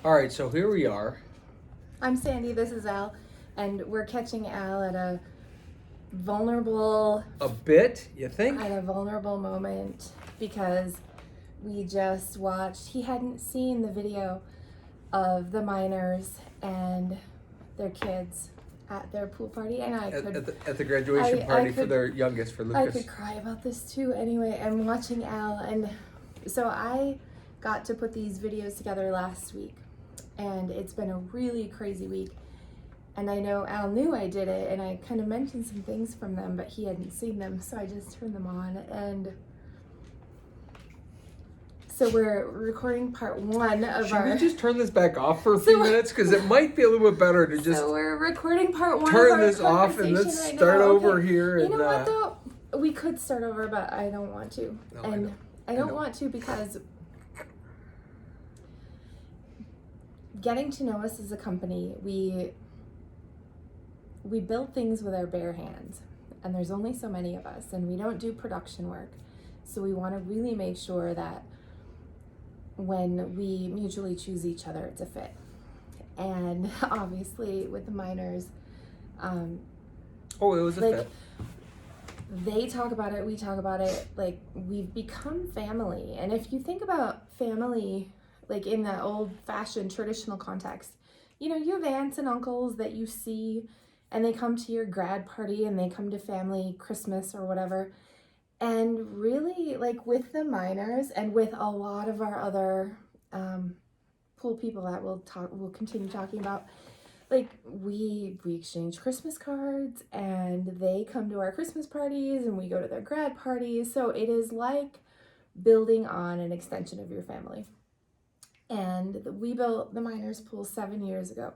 All right, so here we are. I'm Sandy, this is Al, and we're catching Al at a vulnerable moment because we just watched, he hadn't seen the video of the miners and their kids at their pool party, and at the graduation party for their youngest, for Lucas. I could cry about this too. Anyway, I'm watching Al, and so I got to put these videos together last week, and it's been a really crazy week. And I know Al knew I did it, and I kind of mentioned some things from them, but he hadn't seen them, so I just turned them on. And so we're recording part one of Should we just turn this back off for a few minutes? Because it might be a little bit better to just... So we're recording part one turn of our this off and let's right start now. over Okay. here. You know what, though? We could start over, but I don't want to. No, and I don't want to because getting to know us as a company, we build things with our bare hands, and there's only so many of us, and we don't do production work. So we want to really make sure that when we mutually choose each other, it's a fit. And obviously with the miners, it was a fit. They talk about it, we talk about it, like we've become family. And if you think about family, like in the old fashioned traditional context, you know, you have aunts and uncles that you see, and they come to your grad party, and they come to family Christmas or whatever. And really, like with the miners and with a lot of our other pool people that we'll continue talking about, like we exchange Christmas cards, and they come to our Christmas parties, and we go to their grad parties. So it is like building on an extension of your family. And we built the miners pool 7 years ago.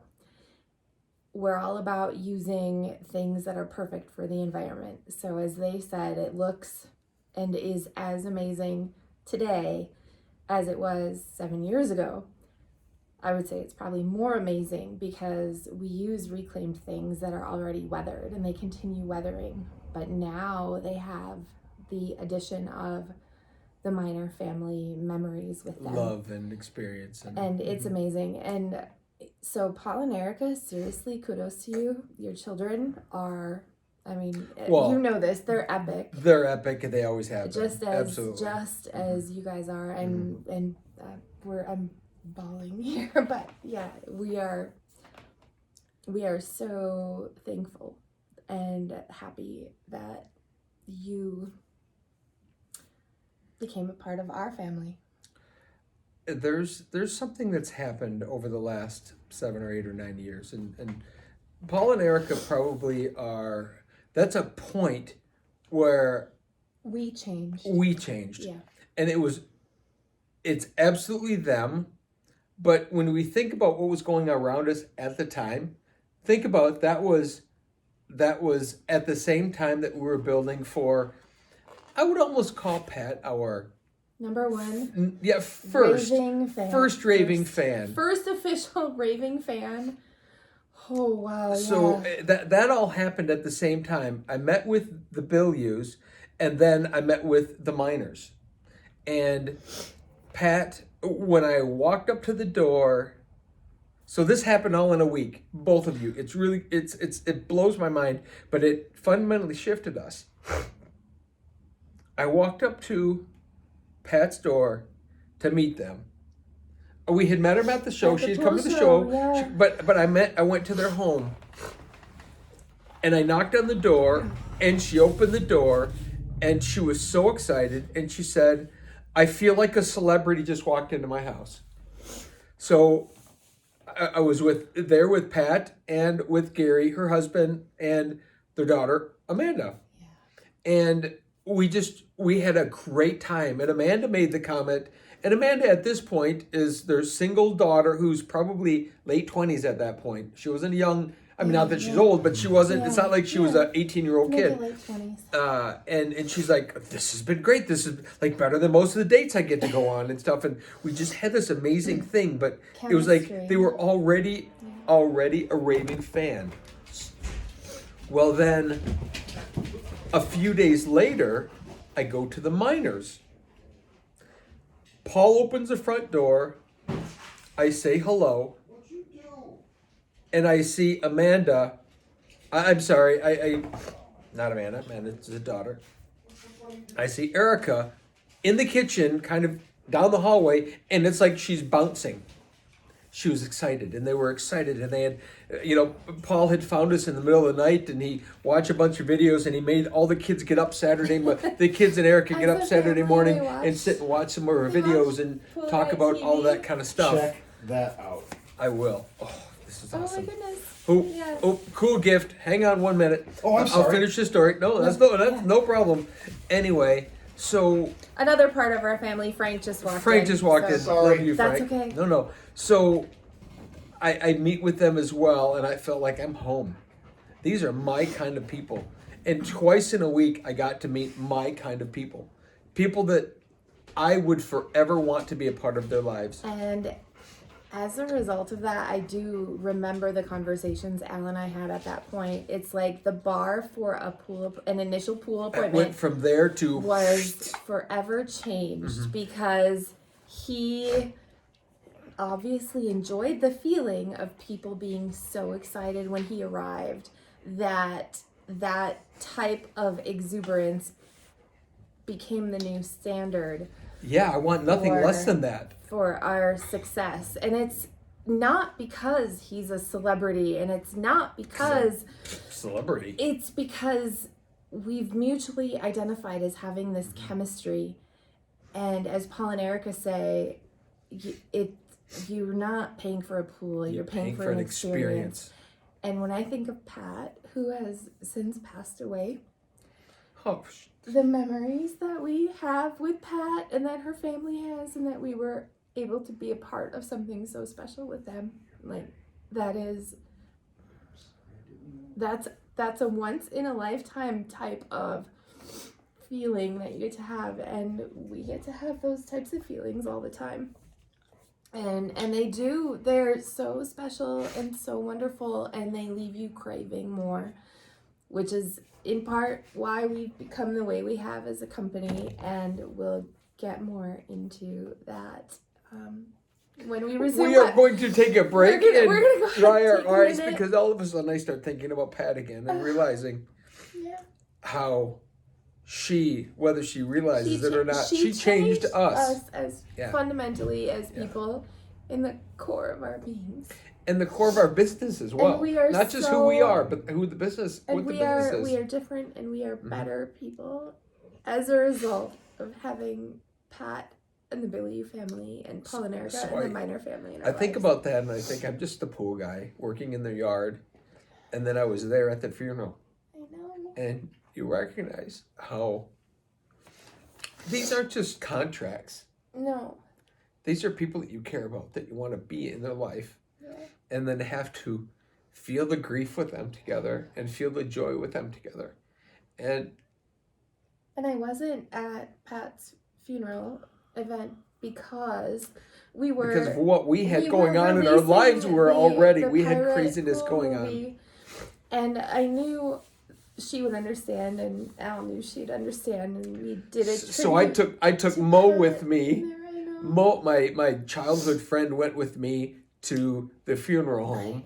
We're all about using things that are perfect for the environment. So as they said, it looks and is as amazing today as it was 7 years ago. I would say it's probably more amazing because we use reclaimed things that are already weathered, and they continue weathering. But now they have the addition of the miner family memories with them. Love and experience. And it's amazing. And so Paul and Erica, seriously, kudos to you. Your children are, I mean, you know this, they're epic. They're epic, and they always have been. Absolutely. Just as you guys are. And I'm bawling here, but yeah, we are so thankful and happy that you became a part of our family. There's something that's happened over the last 7 or 8 or 9 years, and Paul and Erica probably are. That's a point where we changed. Yeah, and it's absolutely them. But when we think about what was going around us at the time, think about that was at the same time that we were building for. I would almost call Pat our number one. First raving fan. First official raving fan. Oh, wow. So that all happened at the same time. I met with the Billius, and then I met with the miners. And Pat, when I walked up to the door, so this happened all in a week, both of you. It's really, it blows my mind, but it fundamentally shifted us. I walked up to Pat's door to meet them. We had met them at the show. She had come to the show. Yeah. But I went to their home, and I knocked on the door, and she opened the door, and she was so excited, and she said, "I feel like a celebrity just walked into my house." So I was there with Pat and with Gary, her husband, and their daughter, Amanda. Yeah. And we had a great time. And Amanda made the comment, and Amanda at this point is their single daughter who's probably late 20s at that point. She wasn't young. I mean, not that she's old, but she wasn't, it's not like she was an 18-year-old kid. Late 20s. And she's like, "This has been great. This is like better than most of the dates I get to go on and stuff." And we just had this amazing thing, but it was like they were already a raving fan. Well, then a few days later, I go to the miners. Paul opens the front door. I say hello. And I see Amanda. I'm sorry. I not Amanda. Amanda's the daughter. I see Erica in the kitchen, kind of down the hallway, and it's like she's bouncing. She was excited, and they were excited, and they had, Paul had found us in the middle of the night, and he watched a bunch of videos, and he made all the kids get up the kids and Erica get up Saturday morning and sit and watch some of our videos and talk about all that kind of stuff. Check that out. I will. Oh, this is Oh awesome. my goodness. Yes. Cool gift. Hang on 1 minute. Oh, I'm sorry. I'll finish the story. No, that's no problem. Anyway, so Another part of our family, Frank just walked in. Frank just walked in. Sorry. Love you, Frank. That's okay. No. So I meet with them as well, and I felt like I'm home. These are my kind of people. And twice in a week, I got to meet my kind of people. People that I would forever want to be a part of their lives. And as a result of that, I do remember the conversations Al and I had at that point. It's like the bar for an initial pool I appointment went from there to was forever changed because he obviously enjoyed the feeling of people being so excited when he arrived that type of exuberance became the new standard. Yeah, I want nothing For- less than that. For our success. And it's not because he's a celebrity, and it's not because Celebrity. it's because we've mutually identified as having this chemistry. And as Paul and Erica say, you're not paying for a pool, you're paying for an experience. And when I think of Pat, who has since passed away, Oh, the memories that we have with Pat and that her family has, and that we were able to be a part of something so special with them, like that's a once in a lifetime type of feeling that you get to have, and we get to have those types of feelings all the time. And they're so special and so wonderful, and they leave you craving more, which is in part why we've become the way we have as a company, and we'll get more into that when we resume. we are going to take a break We're and gonna go ahead dry and our take a eyes minute. because all of a sudden I start thinking about Pat again and realizing Yeah. how whether she realizes it or not, she changed changed us. as Yeah. fundamentally as people in the core of our beings. And the core of our business as well. we are not just who we are, but who the business, And what the we business are is. we are different, and we are better people as a result of having Pat and the Billy family and Paul and Erica So and the Minor family in our I think lives. about that and I think I'm just the pool guy working in their yard. And then I was there at the funeral. I know. And you recognize how these aren't just contracts. No. These are people that you care about, that you want to be in their life. Yeah. And then have to feel the grief with them together and feel the joy with them together. And I wasn't at Pat's funeral event because we were because of what we had we going were on in our releasing lives, the we had pirate craziness pool going on. movie, and I knew she would understand, and Al knew she'd understand, and we did it. So I took Mo with me. Mo, Mo, my childhood friend, went with me to the funeral home,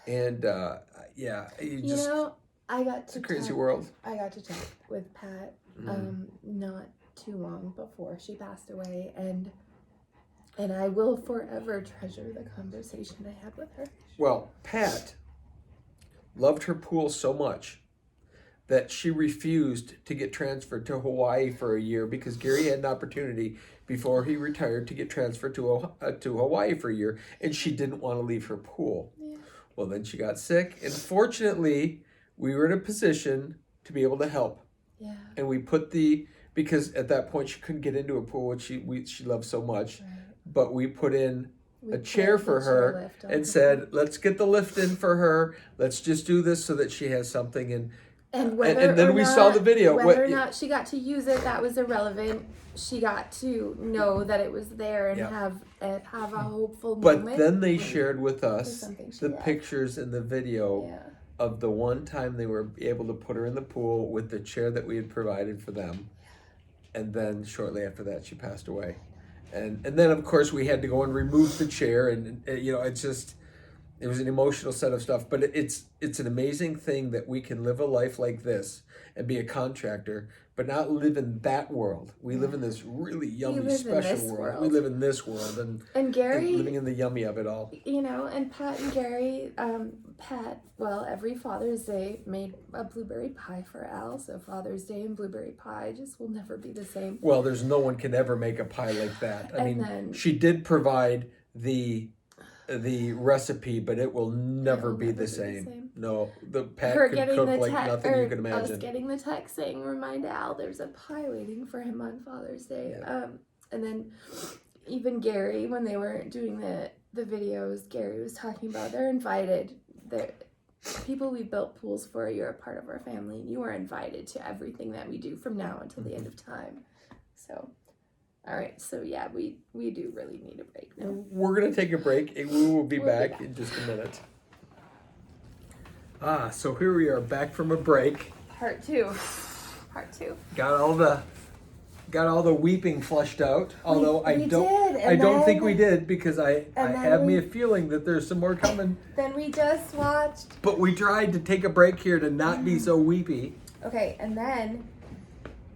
and I got it's to a crazy chat- world. I got to chat with Pat not too long before she passed away, and I will forever treasure the conversation I had with her. Well, Pat loved her pool so much that she refused to get transferred to Hawaii for a year because Gary had an opportunity before he retired to get transferred to Hawaii for a year, and she didn't want to leave her pool. Yeah. Well, then she got sick, and fortunately, we were in a position to be able to help. Yeah. And we put because at that point she couldn't get into a pool, which she loved so much, Right. but we put in We a chair put for the her chairlift on and her. said, let's get the lift in for her. Let's just do this so that she has something. And whether and then or we not, saw the video. Whether or not she got to use it, that was irrelevant. She got to know that it was there and Yeah. have a hopeful But moment. then they shared with us something she the loved. pictures and the video Yeah. of the one time they were able to put her in the pool with the chair that we had provided for them. And then shortly after that, she passed away. And then of course we had to go and remove the chair, and it was an emotional set of stuff. But it's an amazing thing that we can live a life like this and be a contractor, but not live in that world. We live in this really yummy, special world. We live in this world, and Gary, and living in the yummy of it all. And Pat and Gary, every Father's Day made a blueberry pie for Al. So Father's Day and blueberry pie just will never be the same. Well, there's no one can ever make a pie like that. I mean, she did provide the recipe, but it will never be the same. No, the Pat could cook like nothing you could imagine. I was getting the text saying, "Remind Al, there's a pie waiting for him on Father's Day." Yeah. And then even Gary, when they were doing the videos, Gary was talking about they're invited. The people we built pools for, you're a part of our family, and you are invited to everything that we do from now until the end of time. So. All right, so yeah, we do really need a break now. We're going to take a break, and we will be back in just a minute. So here we are, back from a break. Part two. Got all the weeping flushed out, although I don't think we did, because I have me a feeling that there's some more coming. Then we just watched. But we tried to take a break here to not be so weepy. Okay, and then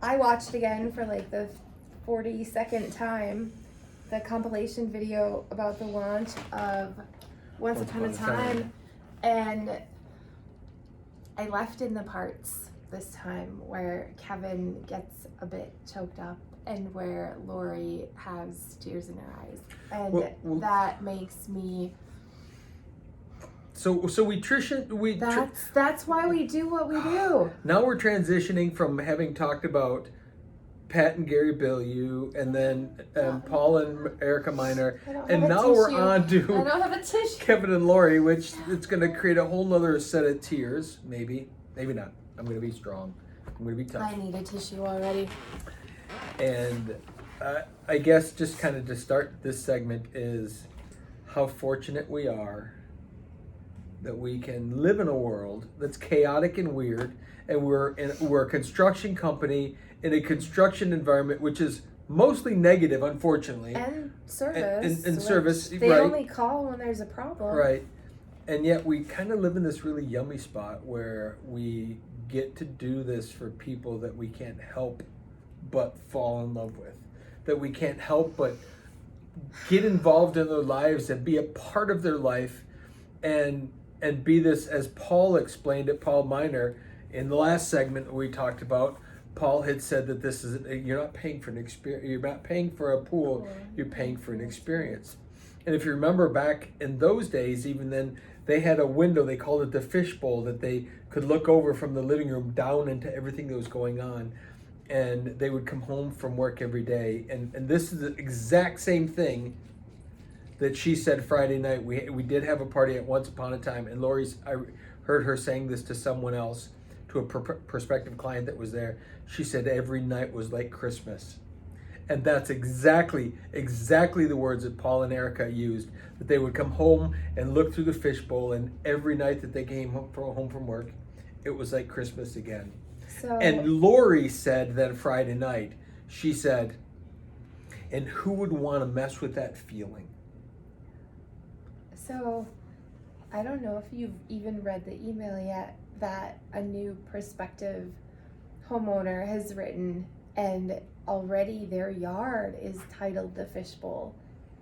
I watched again for like the 42nd time the compilation video about the launch of Once Upon a Time, and I left in the parts this time where Kevin gets a bit choked up and where Lori has tears in her eyes, and that makes me. So that's why we do what we do. Now we're transitioning from having talked about Pat and Gary Bilyeu, and then Paul and Erica Miner, and now we're on to Kevin and Lori, which it's going to create a whole nother set of tears. Maybe not. I'm going to be strong. I'm going to be tough. I need a tissue already. And I guess just kind of to start this segment is how fortunate we are that we can live in a world that's chaotic and weird, and we're a construction company in a construction environment which is mostly negative, unfortunately. And service. And service, they only call when there's a problem. Right. And yet we kind of live in this really yummy spot where we get to do this for people that we can't help but fall in love with, that we can't help but get involved in their lives and be a part of their life, and be this, as Paul explained it, Paul Miner, in the last segment we talked about. Paul had said that this is, you're not paying for an experience, you're not paying for a pool, you're paying for an experience. And if you remember back in those days, even then, they had a window, they called it the fishbowl, that they could look over from the living room down into everything that was going on. And they would come home from work every day. And this is the exact same thing that she said Friday night. We did have a party at Once Upon a Time, and I heard her saying this to someone else, to a prospective client that was there. She said every night was like Christmas. And that's exactly the words that Paul and Erica used, that they would come home and look through the fishbowl, and every night that they came home from work, it was like Christmas again. And Lori said that Friday night, she said, and who would want to mess with that feeling? So, I don't know if you've even read the email yet that a new prospective homeowner has written, and already their yard is titled the Fishbowl,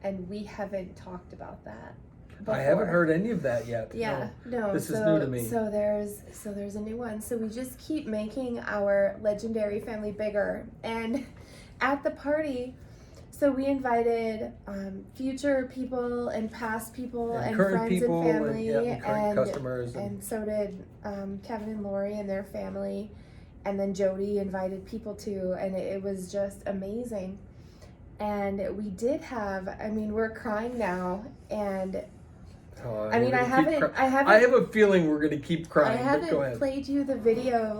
and we haven't talked about that before. I haven't heard any of that yet. Yeah, no. This is new to me. So there's a new one. So we just keep making our legendary family bigger, and at the party, so we invited future people and past people and friends people and family and current customers, and so did Kevin and Lori and their family, and then Jody invited people too, and it was just amazing. And we did have, we're crying now, and I have a feeling we're gonna keep crying. I haven't played you the video,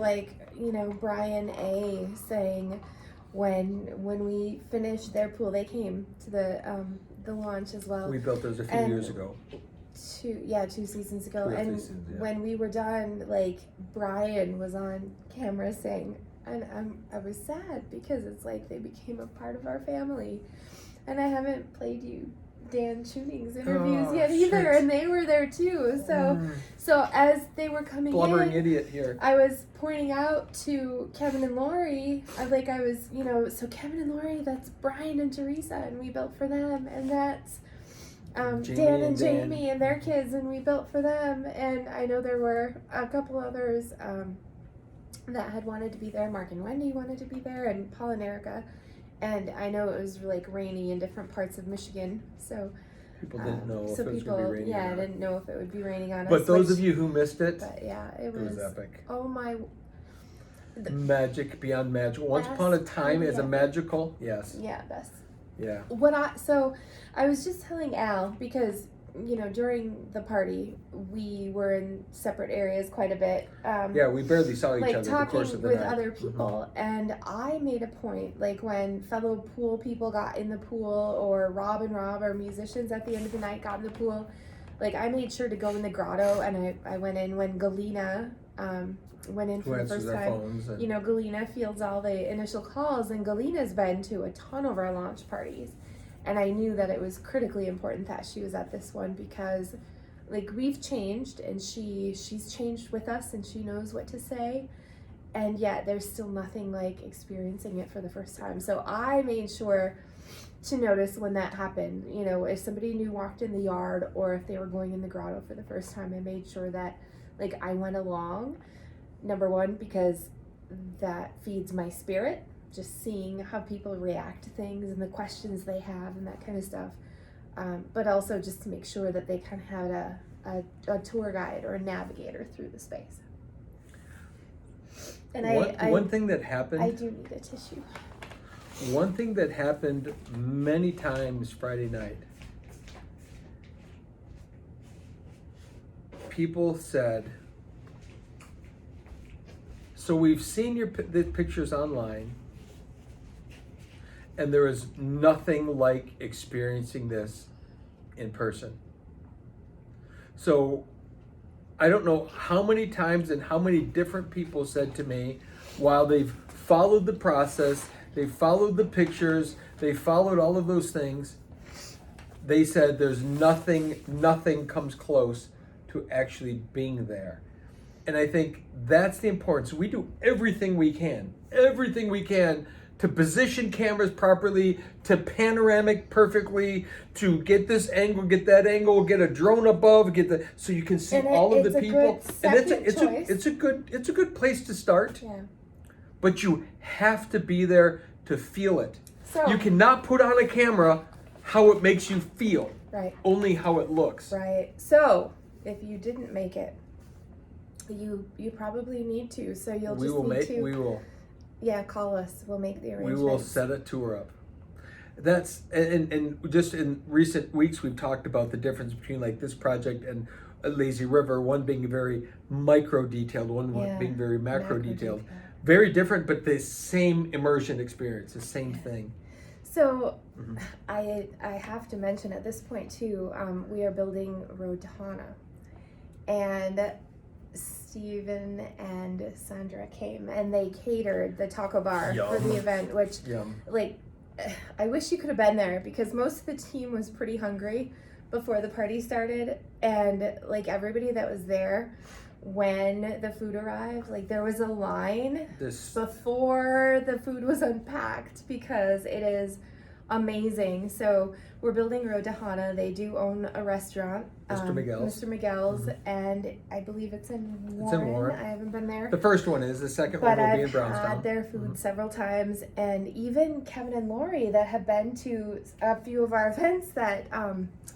Brian A. saying when we finished their pool, they came to the launch as well. We built those a few years ago. 2 seasons ago. When we were done, Brian was on camera saying, and I was sad because it's like they became a part of our family. And I haven't played you Dan Tuning's interviews yet shit. either, and they were there too. So as they were coming Blubbering in, idiot here. I was pointing out to Kevin and Lori, so Kevin and Lori, that's Brian and Teresa, and we built for them, and that's Dan and Jamie and their kids, and we built for them. And I know there were a couple others that had wanted to be there. Mark and Wendy wanted to be there, and Paul and Erica. And I know it was like rainy in different parts of Michigan, so people didn't know if it was going to be raining. Yeah, didn't know if it would be raining on us. But those of you who missed it, but yeah, it was epic. Oh my! Magic beyond magic. Once upon a time, as a magical, yes. Yeah, best. Yeah. I was just telling Al, because during the party we were in separate areas quite a bit. Yeah, we barely saw each other talking the course of the with night. other people, and I made a point, like when fellow pool people got in the pool, or Rob and Rob, our musicians, at the end of the night got in the pool. Like, I made sure to go in the grotto, and I went in when Galena went in for the first time. Galena fields all the initial calls, and Galena's been to a ton of our launch parties. And I knew that it was critically important that she was at this one, because like we've changed, and she's changed with us, and she knows what to say, and yet there's still nothing like experiencing it for the first time. So I made sure to notice when that happened. If somebody new walked in the yard, or if they were going in the grotto for the first time, I made sure that like I went along. Number one, because that feeds my spirit, just seeing how people react to things and the questions they have and that kind of stuff. But also just to make sure that they kind of had a tour guide or a navigator through the space. And one thing that happened. I do need a tissue. One thing that happened many times Friday night. People said, so we've seen the pictures online, and there is nothing like experiencing this in person. So I don't know how many times and how many different people said to me, while they've followed the process, they followed the pictures, they followed all of those things, they said there's nothing comes close to actually being there. And I think that's the importance. We do everything we can to position cameras properly, to panoramic perfectly, to get this angle, get that angle, get a drone above, so you can see all of the people. And it's a good place to start. Yeah. But you have to be there to feel it. So you cannot put on a camera how it makes you feel. Right. Only how it looks. Right. So if you didn't make it, you probably need to. So we will. Yeah, call us. We'll make the arrangements. We will set a tour up. That's and just in recent weeks we've talked about the difference between like this project and a Lazy River. One being very micro detailed, one being very macro detailed. Very different, but the same immersion experience, the same thing. So, I have to mention at this point too, we are building Road to Hana, and Stephen and Sandra came and they catered the taco bar for the event, which like I wish you could have been there, because most of the team was pretty hungry before the party started, and like everybody that was there when the food arrived, like there was a line before the food was unpacked, because it is amazing. So we're building Road to Hana. They do own a restaurant, Mr. Miguel's, and I believe it's in Warren. I haven't been there. The first one is. The second one will be in Brownstown. I've had their food several times, and even Kevin and Lori that have been to a few of our events that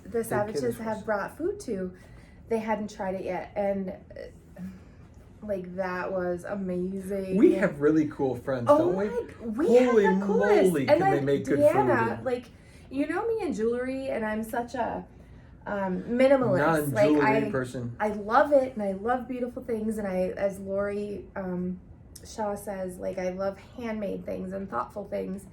the Savages have brought food to, they hadn't tried it yet, and like that was amazing. We have really cool friends, don't we? Holy moly, can they make good food? Like, you know me in jewelry, and I'm such a minimalist. Non-jewelry person. I love it, and I love beautiful things, and I, as Lori Shaw says, like I love handmade things and thoughtful things.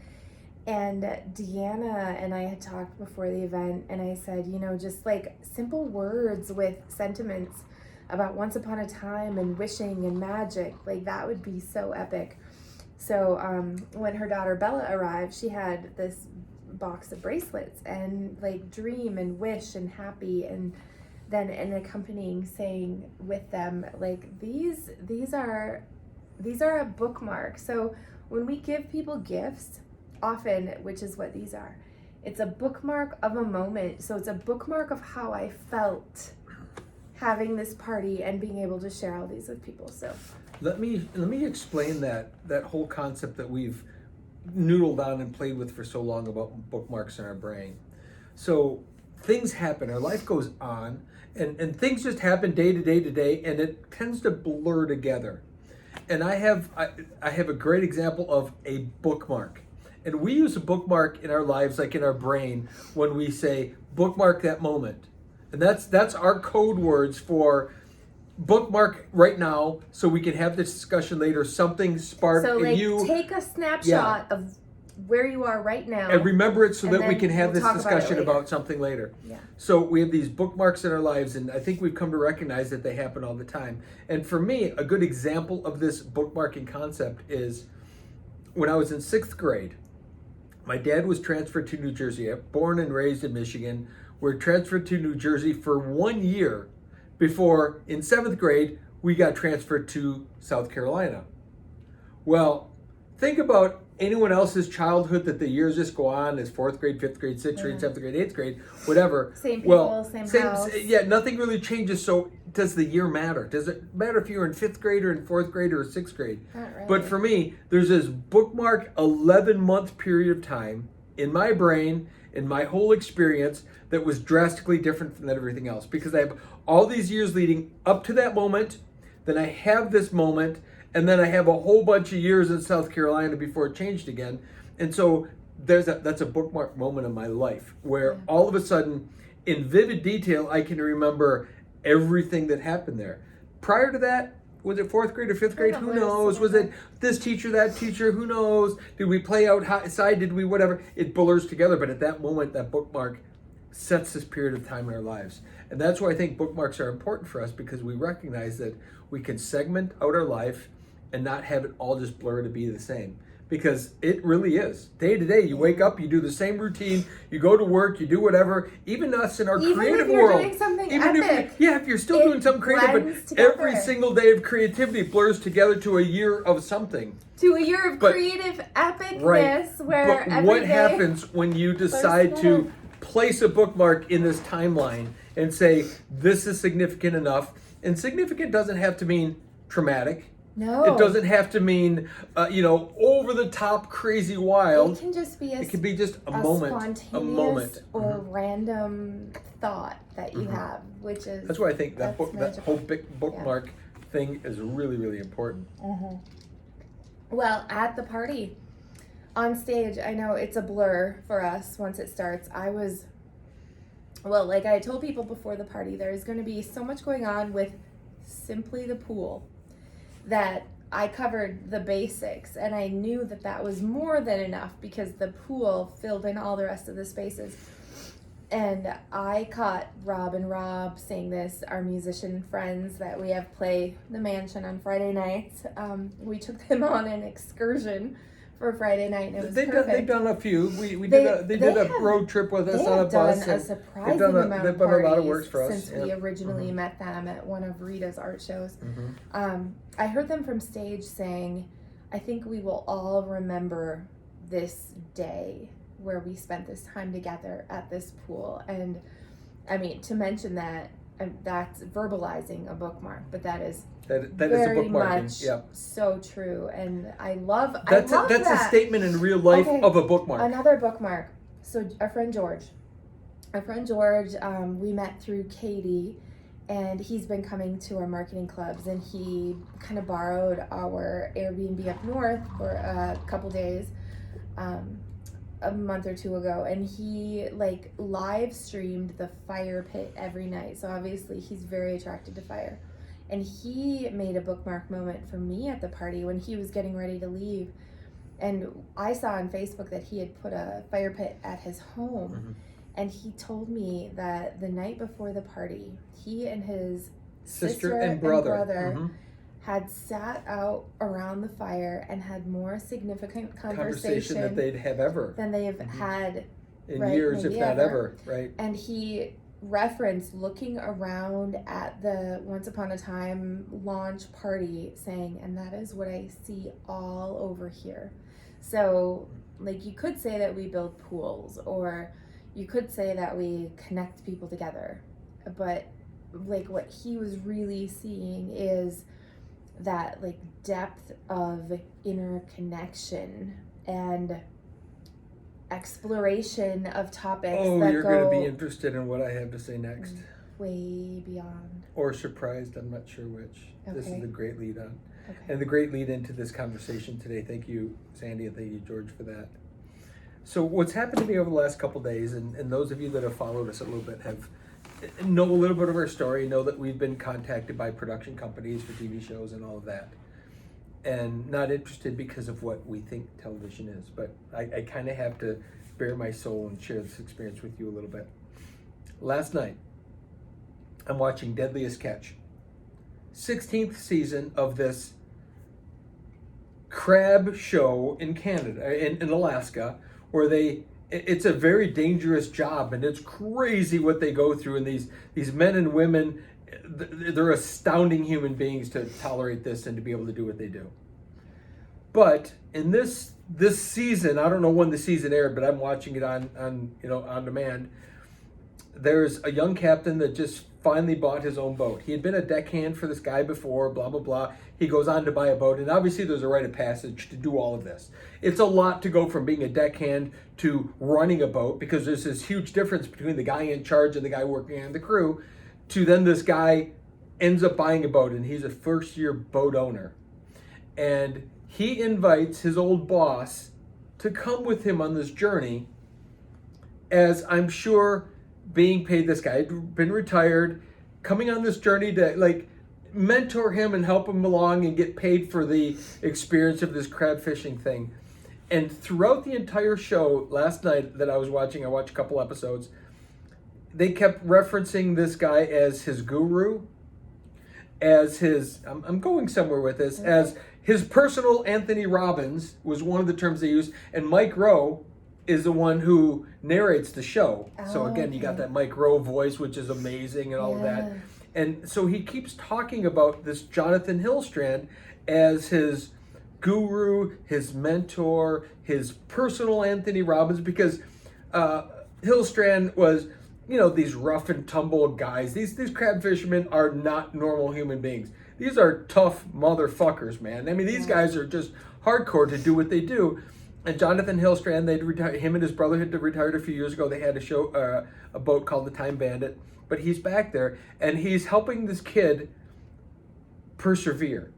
And Deanna and I had talked before the event, and I said, just like simple words with sentiments about once upon a time and wishing and magic, like that would be so epic. So when her daughter Bella arrived, she had this box of bracelets and like dream and wish and happy, and then an accompanying saying with them, like these are a bookmark. So when we give people gifts, often, which is what these are, it's a bookmark of a moment. So it's a bookmark of how I felt having this party and being able to share all these with people. So let me explain that whole concept that we've noodled on and played with for so long about bookmarks in our brain. So things happen, our life goes on, and things just happen day to day to day, and it tends to blur together. And I have a great example of a bookmark. And we use a bookmark in our lives, like in our brain, when we say bookmark that moment. And that's our code words for bookmark right now, so we can have this discussion later. Something sparked so in like you. take a snapshot of where you are right now And remember it so and that we then can have we'll this talk about it discussion later. about something later. Yeah. So we have these bookmarks in our lives, and I think we've come to recognize that they happen all the time. And for me, a good example of this bookmarking concept is when I was in 6th grade. My dad was transferred to New Jersey. Born and raised in Michigan. We're transferred to New Jersey for 1 year before, in 7th grade, we got transferred to South Carolina. Well, think about anyone else's childhood that the years just go on as 4th grade, 5th grade, 6th grade, 7th grade, 8th grade, whatever. Same people, same house. Yeah, nothing really changes. So does the year matter? Does it matter if you're in 5th grade or in 4th grade or 6th grade? Not really. But for me, there's this bookmark 11-month period of time in my brain, in my whole experience, that was drastically different from everything else, because I have all these years leading up to that moment, then I have this moment, and then I have a whole bunch of years in South Carolina before it changed again. And so that's a bookmark moment in my life where all of a sudden, in vivid detail, I can remember everything that happened there. Prior to that, was it 4th grade or 5th grade? Who knows? Was it this teacher, that teacher? Who knows? Did we play outside? Did we whatever? It blurs together. But at that moment, that bookmark sets this period of time in our lives. And that's why I think bookmarks are important for us, because we recognize that we can segment out our life and not have it all just blur to be the same. Because it really is. Day to day, you wake up, you do the same routine, you go to work, you do whatever. Even us in our creative world. Doing something epic, if you're still doing something creative, but together. Every single day of creativity blurs together to a year of something. To a year of creative epicness, right. where but what happens when you decide to place a bookmark in this timeline and say, this is significant enough? And significant doesn't have to mean traumatic. No. It doesn't have to mean, over the top, crazy, wild. It can just be it could be just a moment, spontaneous or random thought that you have, which is. That's why I think that whole big bookmark thing is really, really important. Well, at the party, on stage, I know it's a blur for us once it starts. Like I told people before the party, there's going to be so much going on with simply the pool that I covered the basics, and I knew that was more than enough because the pool filled in all the rest of the spaces. And I caught Rob and Rob saying this, our musician friends that we have play the mansion on Friday nights. We took them on an excursion for Friday night, and it was perfect. They've done a few. They did a road trip with us on a bus. They've done a surprising amount of parties. They've done a lot of work for us since we originally met them at one of Rita's art shows. I heard them from stage saying, I think we will all remember this day where we spent this time together at this pool. And I mean, to mention that's verbalizing a bookmark, but that is very much so true. And I love that's that. a statement in real life of a bookmark. Another bookmark. So our friend George, we met through Katie, and he's been coming to our marketing clubs, and he kind of borrowed our Airbnb up north for a couple days a month or two ago, and he live streamed the fire pit every night. So obviously he's very attracted to fire, and he made a bookmark moment for me at the party when he was getting ready to leave. And I saw on Facebook that he had put a fire pit at his home. And he told me that the night before the party, he and his sister and brother had sat out around the fire and had more significant conversation that they'd have ever than they have had in right, years, if maybe not ever. ever, right? And he referenced looking around at the Once Upon a Time launch party saying, and that is what I see all over here. So, like, you could say that we build pools, or you could say that we connect people together. But, like, what he was really seeing is that, like, depth of inner connection and exploration of topics that You're go going to be interested in what I have to say next. way beyond. Or surprised, I'm not sure which. This is Okay. the great lead on. Okay. And the great lead into this conversation today. Thank you, Sandy, and thank you, George, for that. So what's happened to me over the last couple days, and those of you that have followed us a little bit know a little bit of our story, know that we've been contacted by production companies for TV shows and all of that. And not interested because of what we think television is, but I kind of have to bare my soul and share this experience with you a little bit. Last night, I'm watching Deadliest Catch, 16th season of this crab show in Canada, in Alaska, where it's a very dangerous job, and it's crazy what they go through, and these men and women, they're astounding human beings to tolerate this and to be able to do what they do. But in this season, I don't know when the season aired, but I'm watching it on demand. There's a young captain that just finally bought his own boat. He had been a deckhand for this guy before, blah, blah, blah. He goes on to buy a boat, and obviously there's a rite of passage to do all of this. It's a lot to go from being a deckhand to running a boat, because there's this huge difference between the guy in charge and the guy working on the crew, to then this guy ends up buying a boat, and he's a first-year boat owner. And he invites his old boss to come with him on this journey, as I'm sure being paid, this guy had been retired, coming on this journey to like mentor him and help him along and get paid for the experience of this crab fishing thing. And throughout the entire show last night that I was watching, I watched a couple episodes, they kept referencing this guy as his guru, as his, I'm going somewhere with this, as his personal Anthony Robbins was one of the terms they used, and Mike Rowe is the one who narrates the show. So again, you got that Mike Rowe voice, which is amazing and all of that. And so he keeps talking about this Jonathan Hillstrand as his guru, his mentor, his personal Anthony Robbins, because Hillstrand was, these rough and tumble guys. These crab fishermen are not normal human beings. These are tough motherfuckers, man. I mean, these guys are just hardcore to do what they do. And Jonathan Hillstrand, they'd retired. Him and his brother had retired a few years ago. They had a show, a boat called the Time Bandit. But he's back there, and he's helping this kid persevere.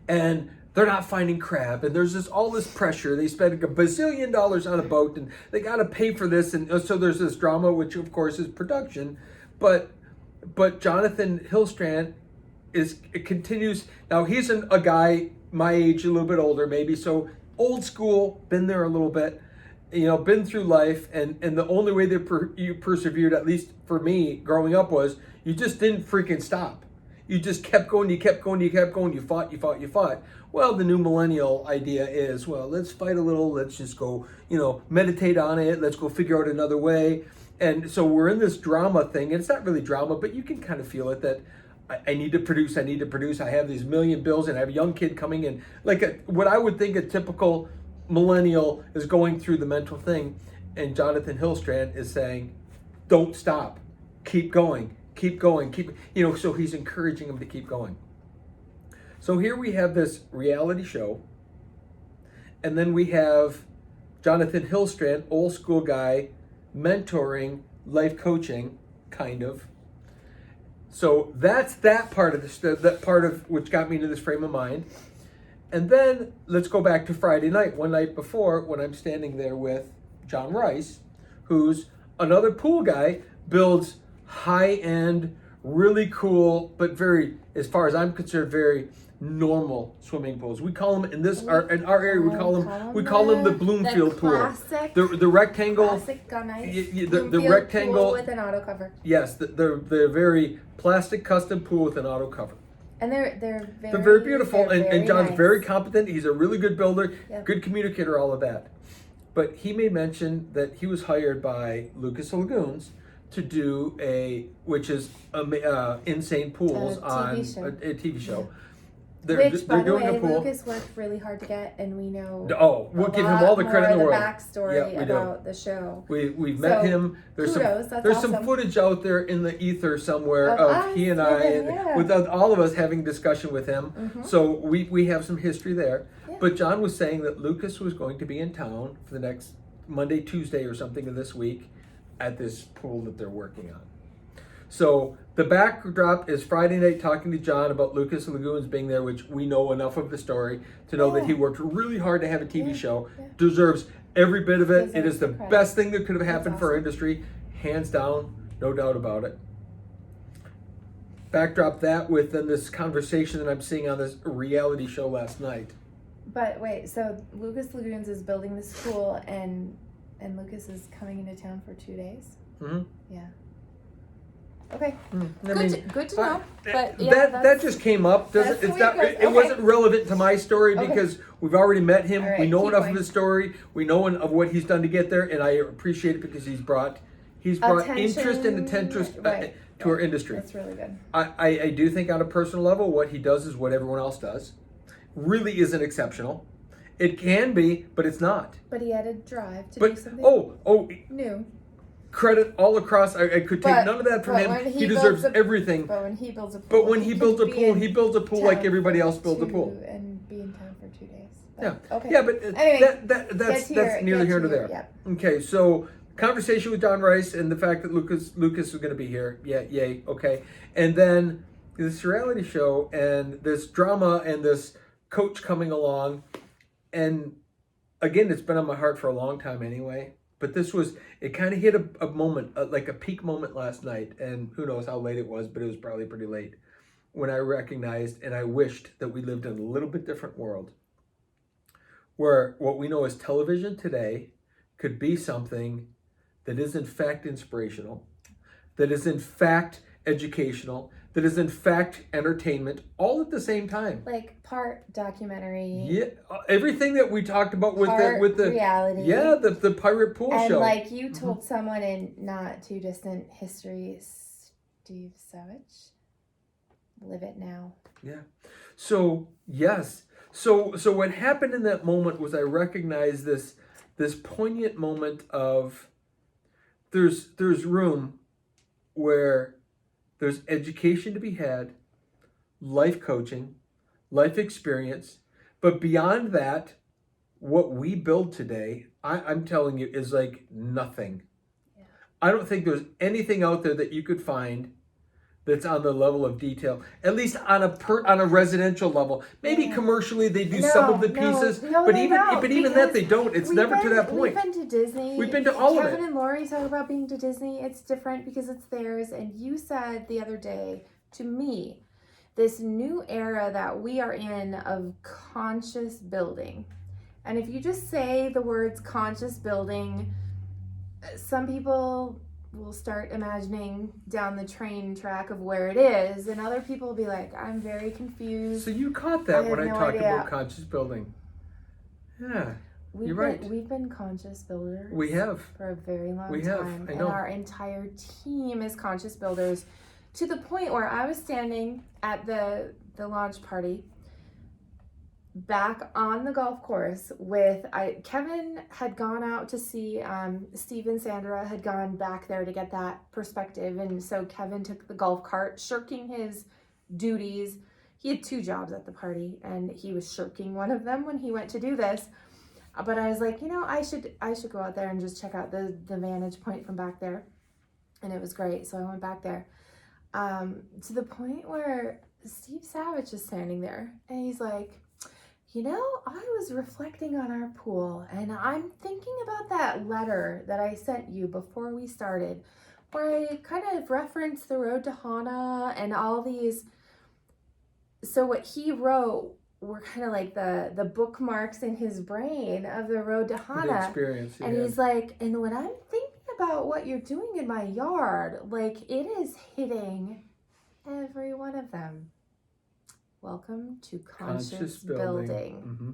And they're not finding crab, and there's all this pressure. They spend $1 bazillion on a boat, and they got to pay for this, and so there's this drama, which of course is production. But Jonathan Hillstrand continues. Now he's a guy my age, a little bit older, maybe, so old school, been there a little bit, been through life, and the only way that you persevered, at least for me growing up, was you just didn't freaking stop. You just kept going, you kept going, you kept going, you fought. Well, the new millennial idea is, well, let's fight a little, let's just go, meditate on it, let's go figure out another way. And so we're in this drama thing, and it's not really drama, but you can kind of feel it, that I need to produce, I have these million bills, and I have a young kid coming in. Like what I would think a typical millennial is going through the mental thing, and Jonathan Hillstrand is saying, don't stop, keep going, so he's encouraging him to keep going. So here we have this reality show, and then we have Jonathan Hillstrand, old school guy, mentoring, life coaching, kind of. So that's that part of that part of which got me into this frame of mind. And then let's go back to Friday night, one night before, when I'm standing there with John Rice, who's another pool guy, builds high-end, really cool, but very, as far as I'm concerned, very normal swimming pools. We call them in our area. We call them the Bloomfield pool. The rectangle. Classic nice. The rectangle pool with an auto cover. Yes, the very plastic custom pool with an auto cover. And they're very beautiful. They're and John's nice. very competent. He's a really good builder, Yep. good communicator, all of that. but he made mention that he was hired by Lucas Lagoons to do which is insane pools A TV on show. a TV show. Which, by the doing way, a pool. Lucas worked really hard to get, and we know. We'll give him all the credit in the world. Backstory about the show. We've met him. There's awesome. some footage out there in the ether somewhere of he and I, and with all of us having discussion with him. Mm-hmm. So we have some history there. Yeah. But John was saying that Lucas was going to be in town for the next Monday, Tuesday, or something of this week at this pool that they're working on. So the backdrop is Friday night talking to John about Lucas Lagoons being there, which we know enough of the story to know that he worked really hard to have a TV show. Yeah. Deserves every bit of it. It is the best thing that could have happened for our industry. Hands down, no doubt about it. Backdrop that with then this conversation that I'm seeing on this reality show last night. But wait, so Lucas Lagoons is building this pool and Lucas is coming into town for 2 days? Mm-hmm. Yeah. Okay. Good to know. But that just came up. It wasn't relevant to my story because we've already met him. Right, we know enough of his story. We know of what he's done to get there, and I appreciate it because he's brought interest and attention to our industry. That's really good. I do think on a personal level, what he does is what everyone else does. Really isn't exceptional. It can be, but it's not. But he had a drive to do something new. Credit all across. I could take none of that from him. He deserves everything. But when he builds a pool, he builds a pool like everybody else builds a pool. And be in town for 2 days. Yeah. Okay. Yeah, but anyway, that's neither here nor there. Yep. Okay, so conversation with Don Rice and the fact that Lucas is going to be here. Yeah, yay. Okay, and then this reality show and this drama and this coach coming along, and again, it's been on my heart for a long time anyway. But it kind of hit a moment, like a peak moment last night. And who knows how late it was, but it was probably pretty late when I recognized and I wished that we lived in a little bit different world where what we know as television today could be something that is in fact inspirational, that is in fact educational, that is in fact entertainment, all at the same time. Like part documentary. Yeah, everything that we talked about with the reality. Yeah, the pirate pool show. And like you told someone in not too distant history, Steve Savage, live it now. Yeah. So yes. So what happened in that moment was I recognized this poignant moment of there's room where there's education to be had, life coaching, life experience, but beyond that, what we build today, I'm telling you, is like nothing. Yeah. I don't think there's anything out there that you could find that's on the level of detail, at least on a residential level. Maybe commercially they do some of the pieces, but even that they don't. It's never to that point. We've been to Disney. We've been to all of it. Kevin and Lori talk about being to Disney. It's different because it's theirs. And you said the other day to me, this new era that we are in of conscious building. And if you just say the words conscious building, some people will start imagining down the train track of where it is, and other people will be like, I'm very confused. So you caught that when I talked about conscious building. Yeah, you're right. We've been conscious builders. We have. For a very long time. I know. And our entire team is conscious builders, to the point where I was standing at the launch party back on the golf course with Kevin had gone out to see Steve and Sandra had gone back there to get that perspective, and so Kevin took the golf cart, shirking his duties. He had 2 jobs at the party and he was shirking one of them when he went to do this. But I was like, I should go out there and just check out the vantage point from back there, and it was great. So I went back there to the point where Steve Savage is standing there and he's like, I was reflecting on our pool, and I'm thinking about that letter that I sent you before we started, where I kind of referenced the road to Hana and all these. So what he wrote were kind of like the bookmarks in his brain of the road to Hana. The experience. And he's like, and when I'm thinking about what you're doing in my yard, like it is hitting every one of them. Welcome to conscious building. Mm-hmm.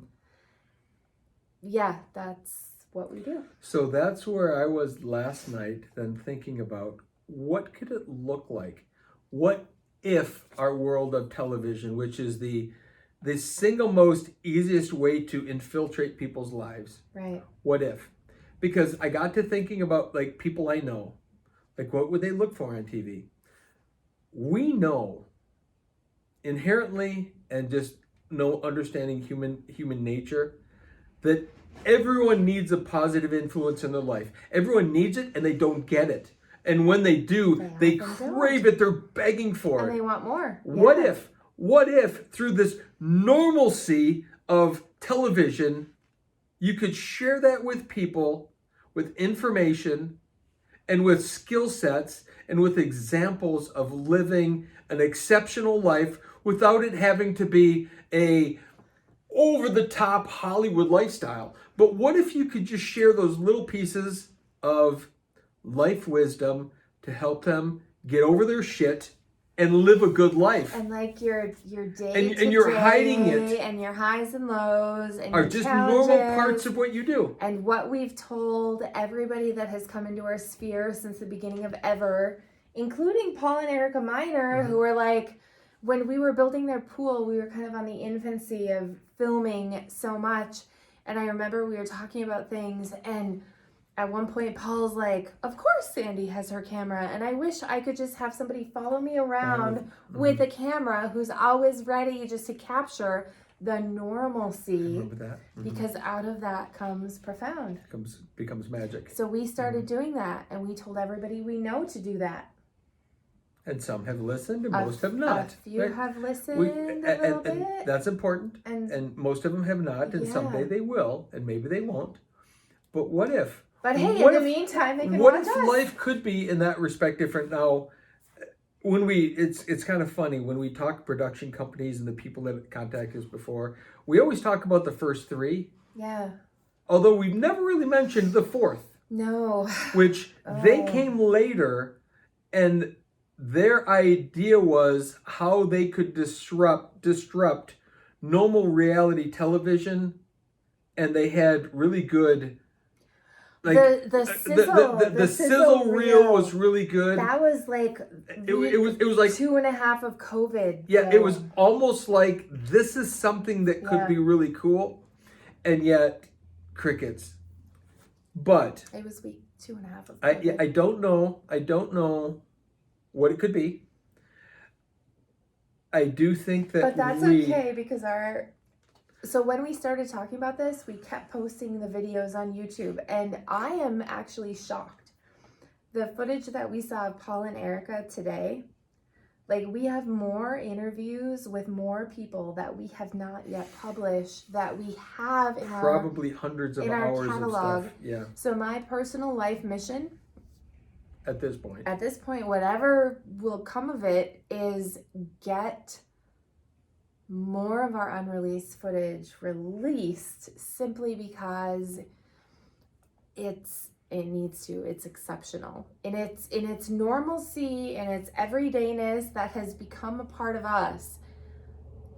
Yeah, that's what we do. So that's where I was last night, then thinking about what could it look like? What if our world of television, which is the single most easiest way to infiltrate people's lives. Right. What if? Because I got to thinking about like people I know. Like what would they look for on TV? We know inherently and just no understanding human nature that everyone needs a positive influence in their life. Everyone needs it and they don't get it. And when they do, they crave it. They're begging for it. And they want more. What if through this normalcy of television, you could share that with people, with information, and with skill sets, and with examples of living an exceptional life without it having to be a over-the-top Hollywood lifestyle. But what if you could just share those little pieces of life wisdom to help them get over their shit and live a good life? And like your day and you're hiding it, and your highs and lows and are your just challenges, normal parts of what you do. And what we've told everybody that has come into our sphere since the beginning of ever, including Paul and Erica Miner, who were like, when we were building their pool, we were kind of on the infancy of filming so much. And I remember we were talking about things, and at one point Paul's like, of course Sandy has her camera, and I wish I could just have somebody follow me around with a camera who's always ready just to capture the normalcy. Remember that? Because out of that comes profound. Becomes magic. So we started doing that, and we told everybody we know to do that. And some have listened, and most have not. A few have listened a little bit. And that's important. And most of them have not, and someday they will, and maybe they won't. But what if? But hey, in the meantime, they can watch us. What if life could be in that respect different? Now, when it's kind of funny when we talk production companies and the people that contact us before, we always talk about the first three. Yeah. Although we've never really mentioned the fourth. No. Which they came later, and their idea was how they could disrupt normal reality television, and they had really good. Like the sizzle reel was really good. That was like it was like 2.5 of COVID. Yeah, it was almost like this is something that could be really cool, and yet crickets. But it was week 2.5 of COVID. I don't know what it could be. I do think that, but that's okay because So when we started talking about this, we kept posting the videos on YouTube, and I am actually shocked. The footage that we saw of Paul and Erica today, like we have more interviews with more people that we have not yet published, that we have in probably hundreds of hours catalog. Of stuff. Yeah. So my personal life mission at this point, whatever will come of it, is get more of our unreleased footage released, simply because it's exceptional in its normalcy and its everydayness that has become a part of us.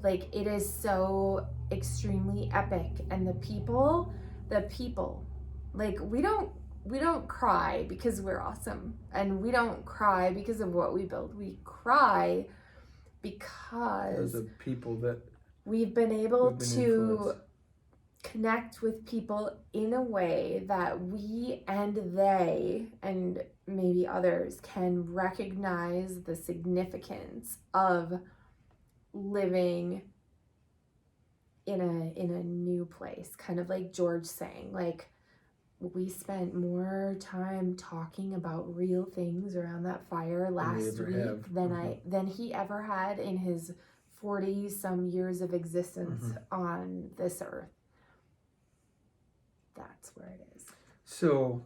Like, it is so extremely epic, and the people, like, we don't cry because we're awesome, and we don't cry because of what we build. We cry because of people that we've been able to connect with people in a way that we and they and maybe others can recognize the significance of living in a new place. Kind of like George saying, like, we spent more time talking about real things around that fire last week than he ever had in his 40 some years of existence on this earth. That's where it is. So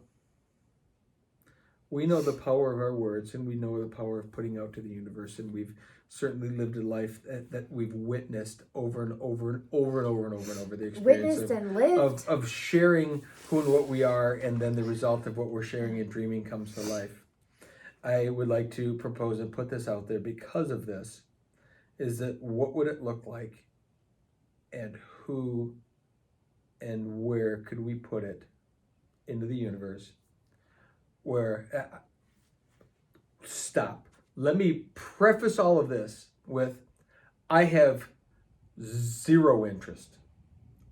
we know the power of our words, and we know the power of putting out to the universe, and we've certainly lived a life that we've witnessed over and over the experience of sharing who and what we are, and then the result of what we're sharing and dreaming comes to life. I would like to propose and put this out there because of this, is that what would it look like, and who and where could we put it into the universe where stop. Let me preface all of this with I have zero interest,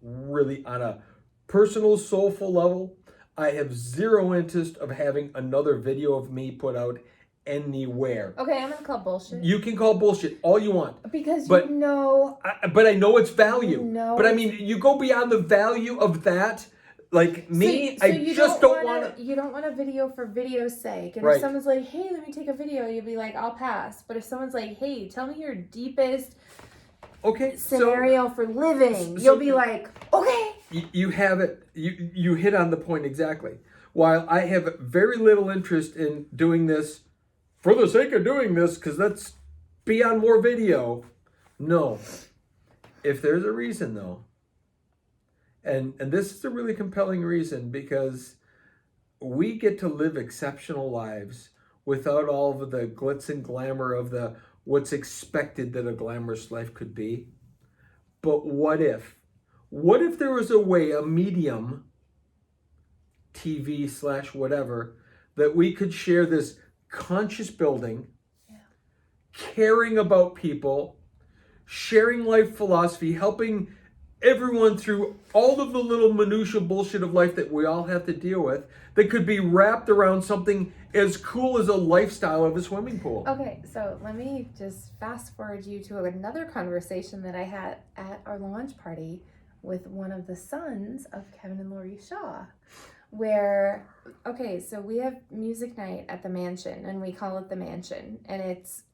really, on a personal, soulful level. I have zero interest of having another video of me put out anywhere. Okay, I'm gonna call bullshit. You can call bullshit all you want. Because but you know... but I know its value. But I it's... mean, you go beyond the value of that. Like me, so I you just don't want to... You don't want a video for video's sake. And right. if someone's like, hey, let me take a video, you'll be like, I'll pass. But if someone's like, hey, tell me your deepest scenario for living, you'll be like, okay. You have it. You hit on the point exactly. While I have very little interest in doing this for the sake of doing this, because let's be on more video. No. If there's a reason, though, and this is a really compelling reason, because we get to live exceptional lives without all of the glitz and glamour of the what's expected that a glamorous life could be. But what if? What if there was a way, a medium, TV/whatever, that we could share this conscious building, caring about people, sharing life philosophy, helping everyone through all of the little minutia bullshit of life that we all have to deal with, that could be wrapped around something as cool as a lifestyle of a swimming pool. Okay, so let me just fast forward you to another conversation that I had at our launch party with one of the sons of Kevin and Lori Shaw, where, okay, so we have music night at the mansion, and we call it the mansion, and it's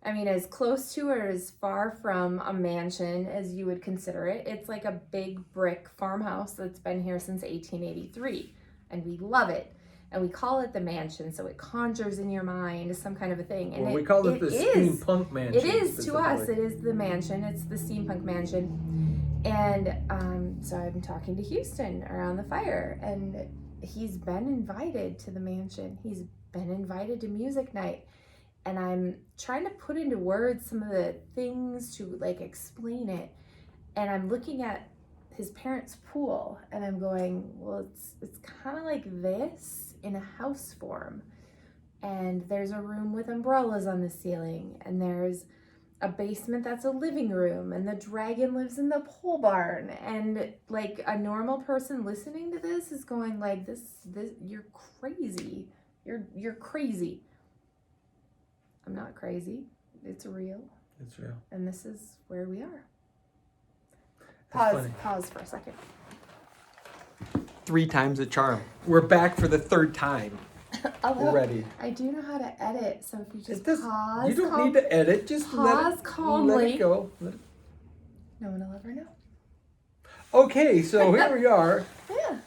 I mean, as close to or as far from a mansion as you would consider it. It's like a big brick farmhouse that's been here since 1883, and we love it. And we call it the mansion, so it conjures in your mind some kind of a thing. And we call it the steampunk mansion. It is to us. It is the mansion. It's the steampunk mansion. And so I've been talking to Houston around the fire, and he's been invited to the mansion. He's been invited to music night. And I'm trying to put into words some of the things to like explain it. And I'm looking at his parents' pool, and I'm going, well, it's kind of like this in a house form. And there's a room with umbrellas on the ceiling, and there's a basement that's a living room, and the dragon lives in the pole barn. And like a normal person listening to this is going like, this you're crazy. You're crazy. I'm not crazy. It's real. It's real. And this is where we are. Funny. Pause for a second. 3 times the charm. We're back for the 3rd time. We're ready. I do know how to edit, so if you just pause. You don't need to edit. Just pause calmly. Let it go. No one will ever know. Okay, so here we are. Yeah.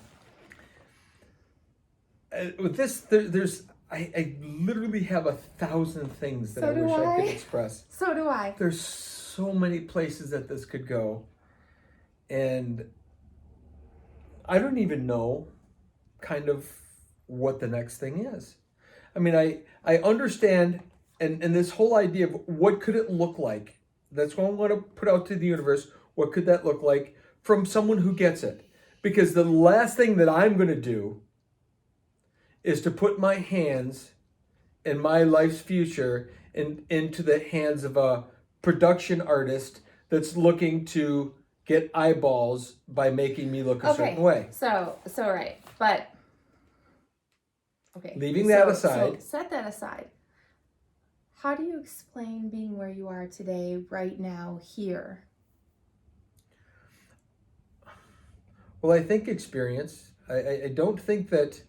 With this, there's. I literally have 1,000 things that I wish I could express. So do I. There's so many places that this could go. And I don't even know kind of what the next thing is. I mean, I understand, and this whole idea of what could it look like. That's what I want to put out to the universe. What could that look like from someone who gets it? Because the last thing that I'm going to do is to put my hands and my life's future into the hands of a production artist that's looking to get eyeballs by making me look a certain way. So right. But, okay. Leaving that aside. So set that aside. How do you explain being where you are today, right now, here? Well, I think experience. I don't think that,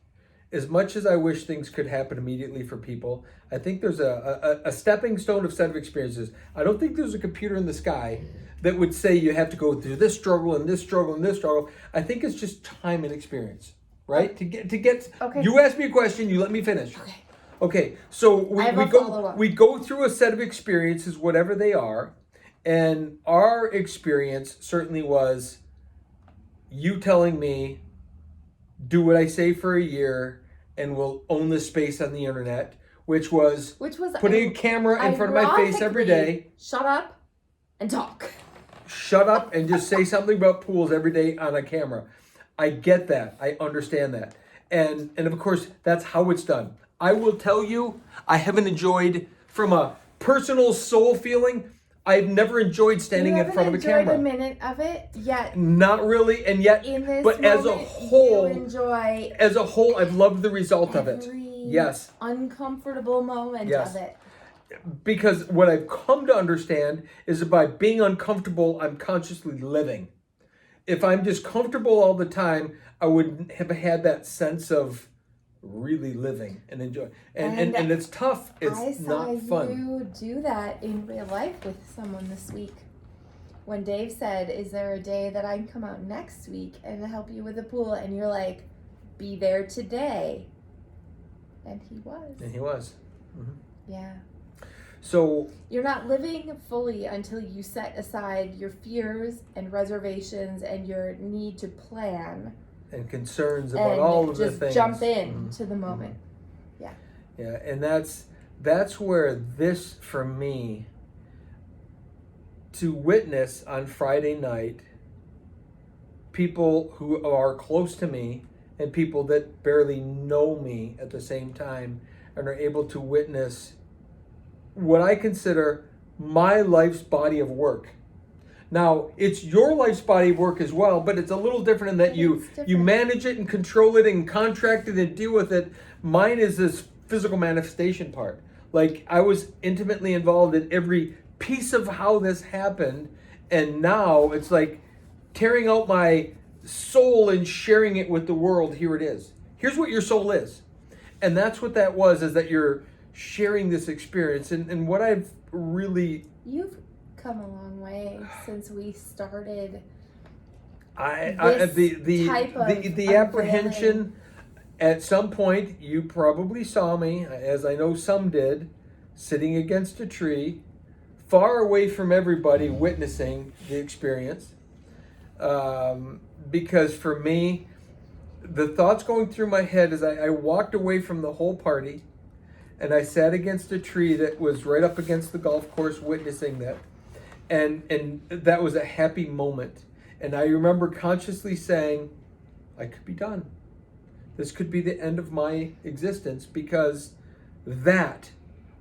as much as I wish things could happen immediately for people, I think there's a stepping stone of set of experiences. I don't think there's a computer in the sky that would say you have to go through this struggle and this struggle and this struggle. I think it's just time and experience, right? To get. Okay. You asked me a question, you let me finish. Okay. So we go through a set of experiences, whatever they are, and our experience certainly was you telling me, do what I say for a year, and we'll own the space on the internet, which was putting a camera in front of my face every day. Shut up and talk. Shut up and just say something about pools every day on a camera. I get that. I understand that. And of course, that's how it's done. I will tell you, I haven't enjoyed, from a personal soul feeling, I've never enjoyed standing in front of a camera. You haven't enjoyed a minute of it yet. Not really, and yet, In this but moment, as a whole, you enjoy I've loved the result of it. Yes. Uncomfortable moment Yes. of it. Because what I've come to understand is that by being uncomfortable, I'm consciously living. If I'm just comfortable all the time, I wouldn't have had that sense of really living and enjoy. And it's tough. It's not fun. I saw you do that in real life with someone this week. When Dave said, "Is there a day that I can come out next week and help you with the pool?" And you're like, "Be there today." And he was. Mm-hmm. Yeah. So you're not living fully until you set aside your fears and reservations and your need to plan and concerns about all of the things. Just jump in to the moment. Mm-hmm. Yeah, and that's where this, for me, to witness on Friday night people who are close to me and people that barely know me at the same time and are able to witness what I consider my life's body of work. Now, it's your life's body of work as well, but it's a little different in that you manage it and control it and contract it and deal with it. Mine is this physical manifestation part. Like, I was intimately involved in every piece of how this happened, and now it's like tearing out my soul and sharing it with the world. Here it is. Here's what your soul is. And that's what that was, is that you're sharing this experience. And what I've really... You've come a long way since we started the apprehension. At some point, you probably saw me, as I know some did, sitting against a tree, far away from everybody, witnessing the experience. Because for me, the thoughts going through my head as I walked away from the whole party, and I sat against a tree that was right up against the golf course, witnessing that. And that was a happy moment. And I remember consciously saying, I could be done. This could be the end of my existence, because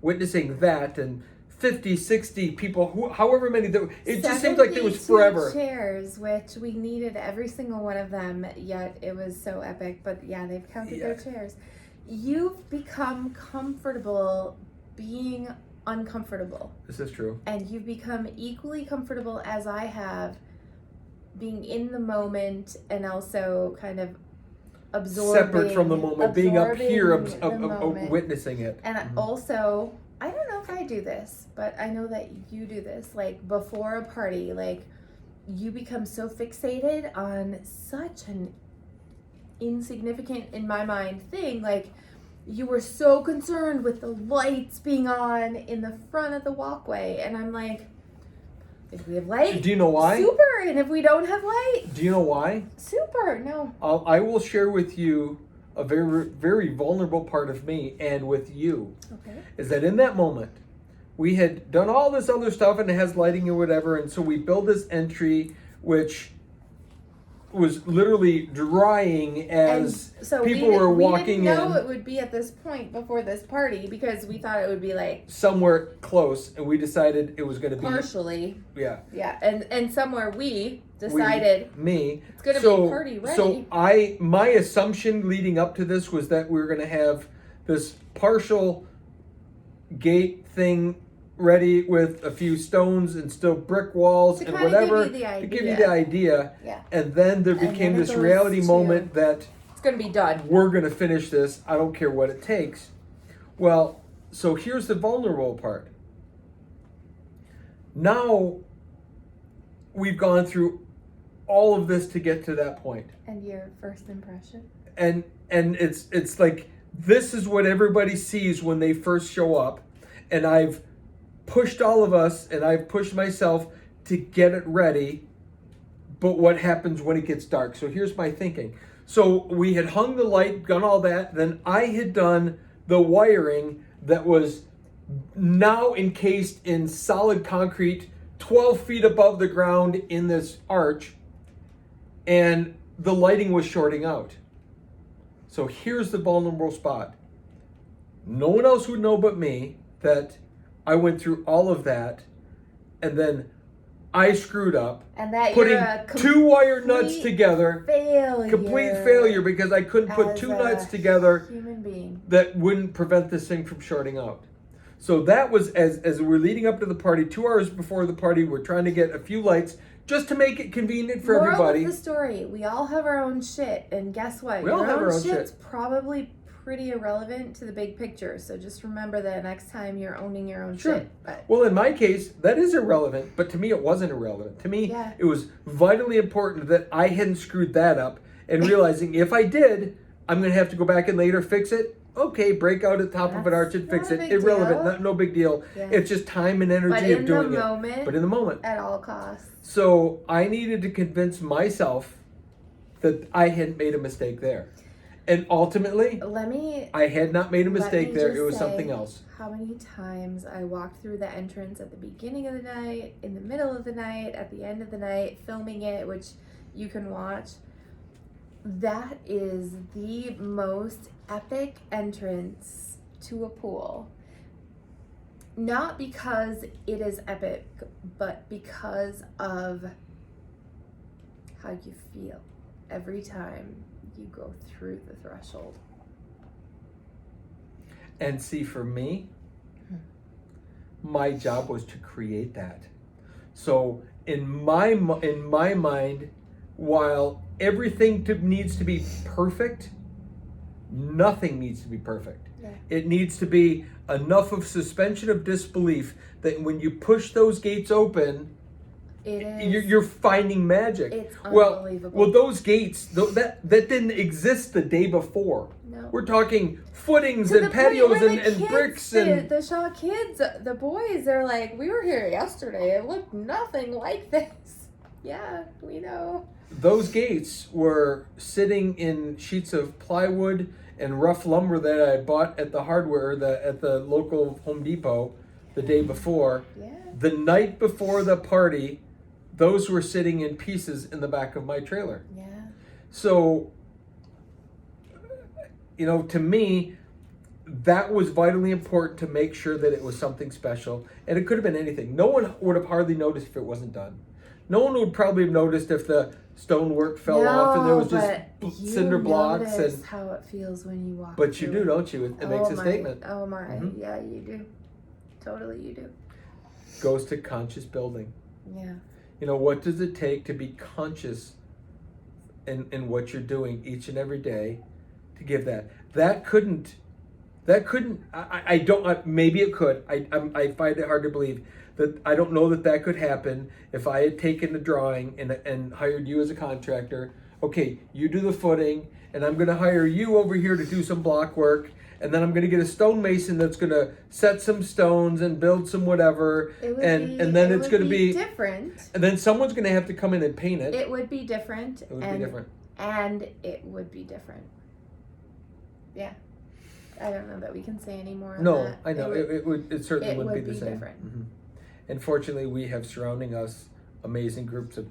witnessing that, and 50, 60 people, however many, it just seemed like it was forever. Chairs, which we needed every single one of them, yet it was so epic. But yeah, they've counted their chairs. You've become comfortable being uncomfortable. This is true. And you've become equally comfortable as I have being in the moment and also kind of absorbing. Separate from the moment, being up here, witnessing it. And also, I don't know if I do this, but I know that you do this. Like, before a party, like, you become so fixated on such an insignificant, in my mind, thing. Like, you were so concerned with the lights being on in the front of the walkway, and I'm like, if we have light, do you know why? Super. And if we don't have light, do you know why? Super. No. I will share with you a very, very vulnerable part of me, and with you. Okay. Is that in that moment, we had done all this other stuff, and it has lighting or whatever, and so we build this entry, which was literally drying as people were walking in. We didn't know it would be at this point before this party, because we thought it would be like somewhere close, and we decided it was going to be partially. Yeah. Yeah, and somewhere we decided it's going to be party ready. So my assumption leading up to this was that we were going to have this partial gate thing ready with a few stones and still brick walls and whatever to give you the idea. Yeah. And then there became this reality moment that it's going to be done. We're going to finish this. I don't care what it takes. Well, so here's the vulnerable part. Now we've gone through all of this to get to that point. And your first impression? And it's like, this is what everybody sees when they first show up. And I've pushed all of us, and I've pushed myself to get it ready. But what happens when it gets dark? So here's my thinking. So we had hung the light, done all that. Then I had done the wiring that was now encased in solid concrete, 12 feet above the ground in this arch. And the lighting was shorting out. So here's the vulnerable spot. No one else would know but me that I went through all of that, and then I screwed up, and that putting you're a two wire nuts together. failure. Complete failure because I couldn't put two nuts together human being that wouldn't prevent this thing from shorting out. So that was as we're leading up to the party, 2 hours before the party, we're trying to get a few lights just to make it convenient for everybody. Moral of the story: we all have our own shit, and guess what? We all have our own shit's shit. Probably pretty irrelevant to the big picture. So just remember that next time you're owning your own Sure. shit. But Well, in my case, that is irrelevant, but to me it wasn't irrelevant. To me, Yeah. it was vitally important that I hadn't screwed that up, and realizing if I did, I'm going to have to go back and later fix it. Okay, break out at the top of an arch and That's fix not it. a big Irrelevant, deal. no big deal. Yeah. It's just time and energy but of in doing the it. moment, But in the moment. at all costs. So I needed to convince myself that I hadn't made a mistake there. And ultimately, I had not made a mistake there. It was something else. How many times I walked through the entrance at the beginning of the night, in the middle of the night, at the end of the night, filming it, which you can watch. That is the most epic entrance to a pool. Not because it is epic, but because of how you feel every time you go through the threshold. And see, for me, my job was to create that. So in my mind, while everything needs to be perfect, nothing needs to be perfect. Yeah. It needs to be enough of suspension of disbelief that when you push those gates open, you're finding magic. It's unbelievable. Well, those gates that didn't exist the day before. No. We're talking footings To and the point patios where and the kids, bricks and the Shaw kids, the boys, they're like, we were here yesterday. It looked nothing like this. Yeah, we know. those gates were sitting in sheets of plywood and rough lumber that I bought at the hardware at the local Home Depot the day before. Yeah. The night before the party, those were sitting in pieces in the back of my trailer. Yeah. So, to me, that was vitally important to make sure that it was something special. And it could have been anything. No one would have hardly noticed if it wasn't done. No one would probably have noticed if the stonework fell off and there was just cinder blocks. And how it feels when you walk. but you do, don't you? It makes a statement. Oh my, Mhm. yeah, you do. Totally, you do. Goes to conscious building. Yeah. What does it take to be conscious in what you're doing each and every day to give that? That couldn't, I don't, maybe it could. I find it hard to believe that, I don't know that could happen if I had taken the drawing and hired you as a contractor. Okay, you do the footing, and I'm going to hire you over here to do some block work, and then I'm going to get a stonemason that's going to set some stones and build some whatever, and then it's going to be different. And then someone's going to have to come in and paint it. It would be different. It would be different. And it would be different. Yeah. I don't know that we can say any more on No, that. I know. It certainly wouldn't be the same. Different. Mm-hmm. And fortunately, we have surrounding us amazing groups of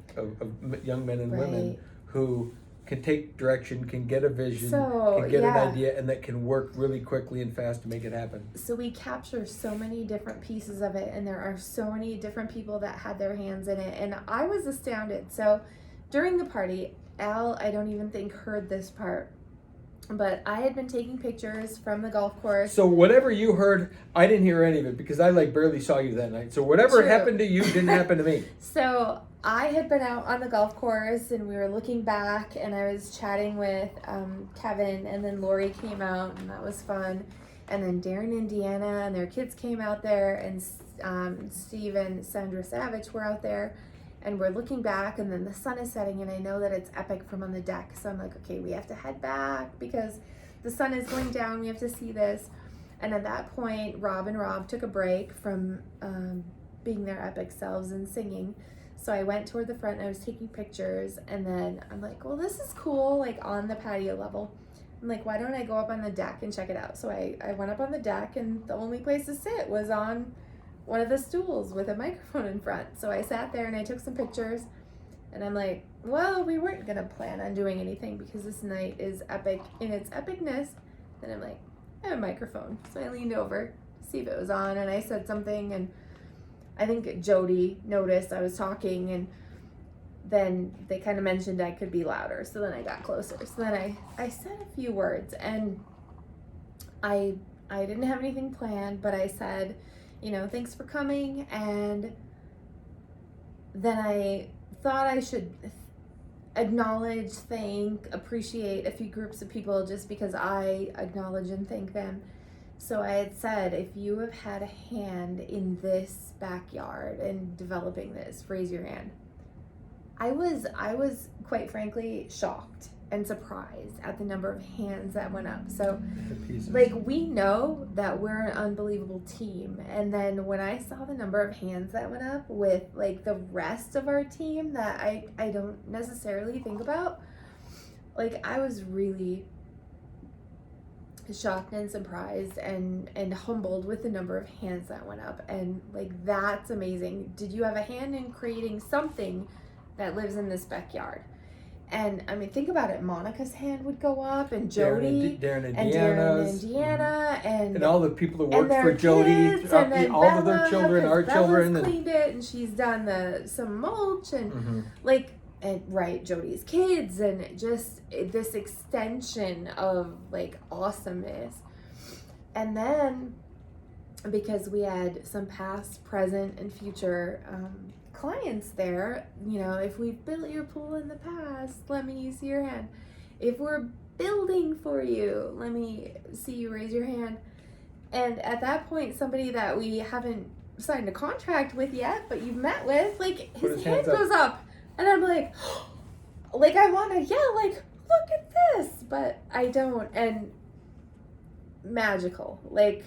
young men and women who can take direction, can get a vision, can get an idea, and that can work really quickly and fast to make it happen. So we capture so many different pieces of it, and there are so many different people that had their hands in it, and I was astounded. So during the party, Al, I don't even think, heard this part, but I had been taking pictures from the golf course. So whatever you heard, I didn't hear any of it because I barely saw you that night. So whatever happened to you didn't happen to me. So I had been out on the golf course and we were looking back, and I was chatting with Kevin, and then Lori came out, and that was fun. And then Darren and Deanna and their kids came out there, and Steve and Sandra Savage were out there. And we're looking back, and then the sun is setting, and I know that it's epic from on the deck. So I'm like, okay, we have to head back because the sun is going down. We have to see this. And at that point, Rob took a break from being their epic selves and singing. So I went toward the front, and I was taking pictures. And then I'm like, well, this is cool, like on the patio level. I'm like, why don't I go up on the deck and check it out? So I went up on the deck, and the only place to sit was on one of the stools with a microphone in front. So I sat there and I took some pictures, And I'm like, well, we weren't going to plan on doing anything because this night is epic in its epicness. And I'm like, I have a microphone. So I leaned over to see if it was on, and I said something, and I think Jody noticed I was talking, and then they kind of mentioned I could be louder. So then I got closer. So then I said a few words, and I didn't have anything planned, but I said, thanks for coming. And then I thought I should acknowledge, thank, appreciate a few groups of people just because I acknowledge and thank them. So I had said, if you have had a hand in this backyard and developing this, raise your hand. I was quite frankly shocked and surprised at the number of hands that went up. So like, we know that we're an unbelievable team, and then when I saw the number of hands that went up with like the rest of our team that I don't necessarily think about, like, I was really shocked and surprised and humbled with the number of hands that went up. And like, that's amazing. Did you have a hand in creating something that lives in this backyard? And I mean, think about it. Monica's hand would go up, and Jody, Darren and Deanna, and all the people that work for kids, Jody, and then all Bella, of their children, our Bella's children, cleaned it, and she's done some mulch, and Jody's kids, and just this extension of like awesomeness. And then because we had some past, present, and future clients there, if we've built your pool in the past, let me see your hand. If we're building for you, let me see you raise your hand. And at that point, somebody that we haven't signed a contract with yet, but you've met with, like, his hand goes up, and I'm like, like, I want to yell, like, look at this, but I don't. And magical, like,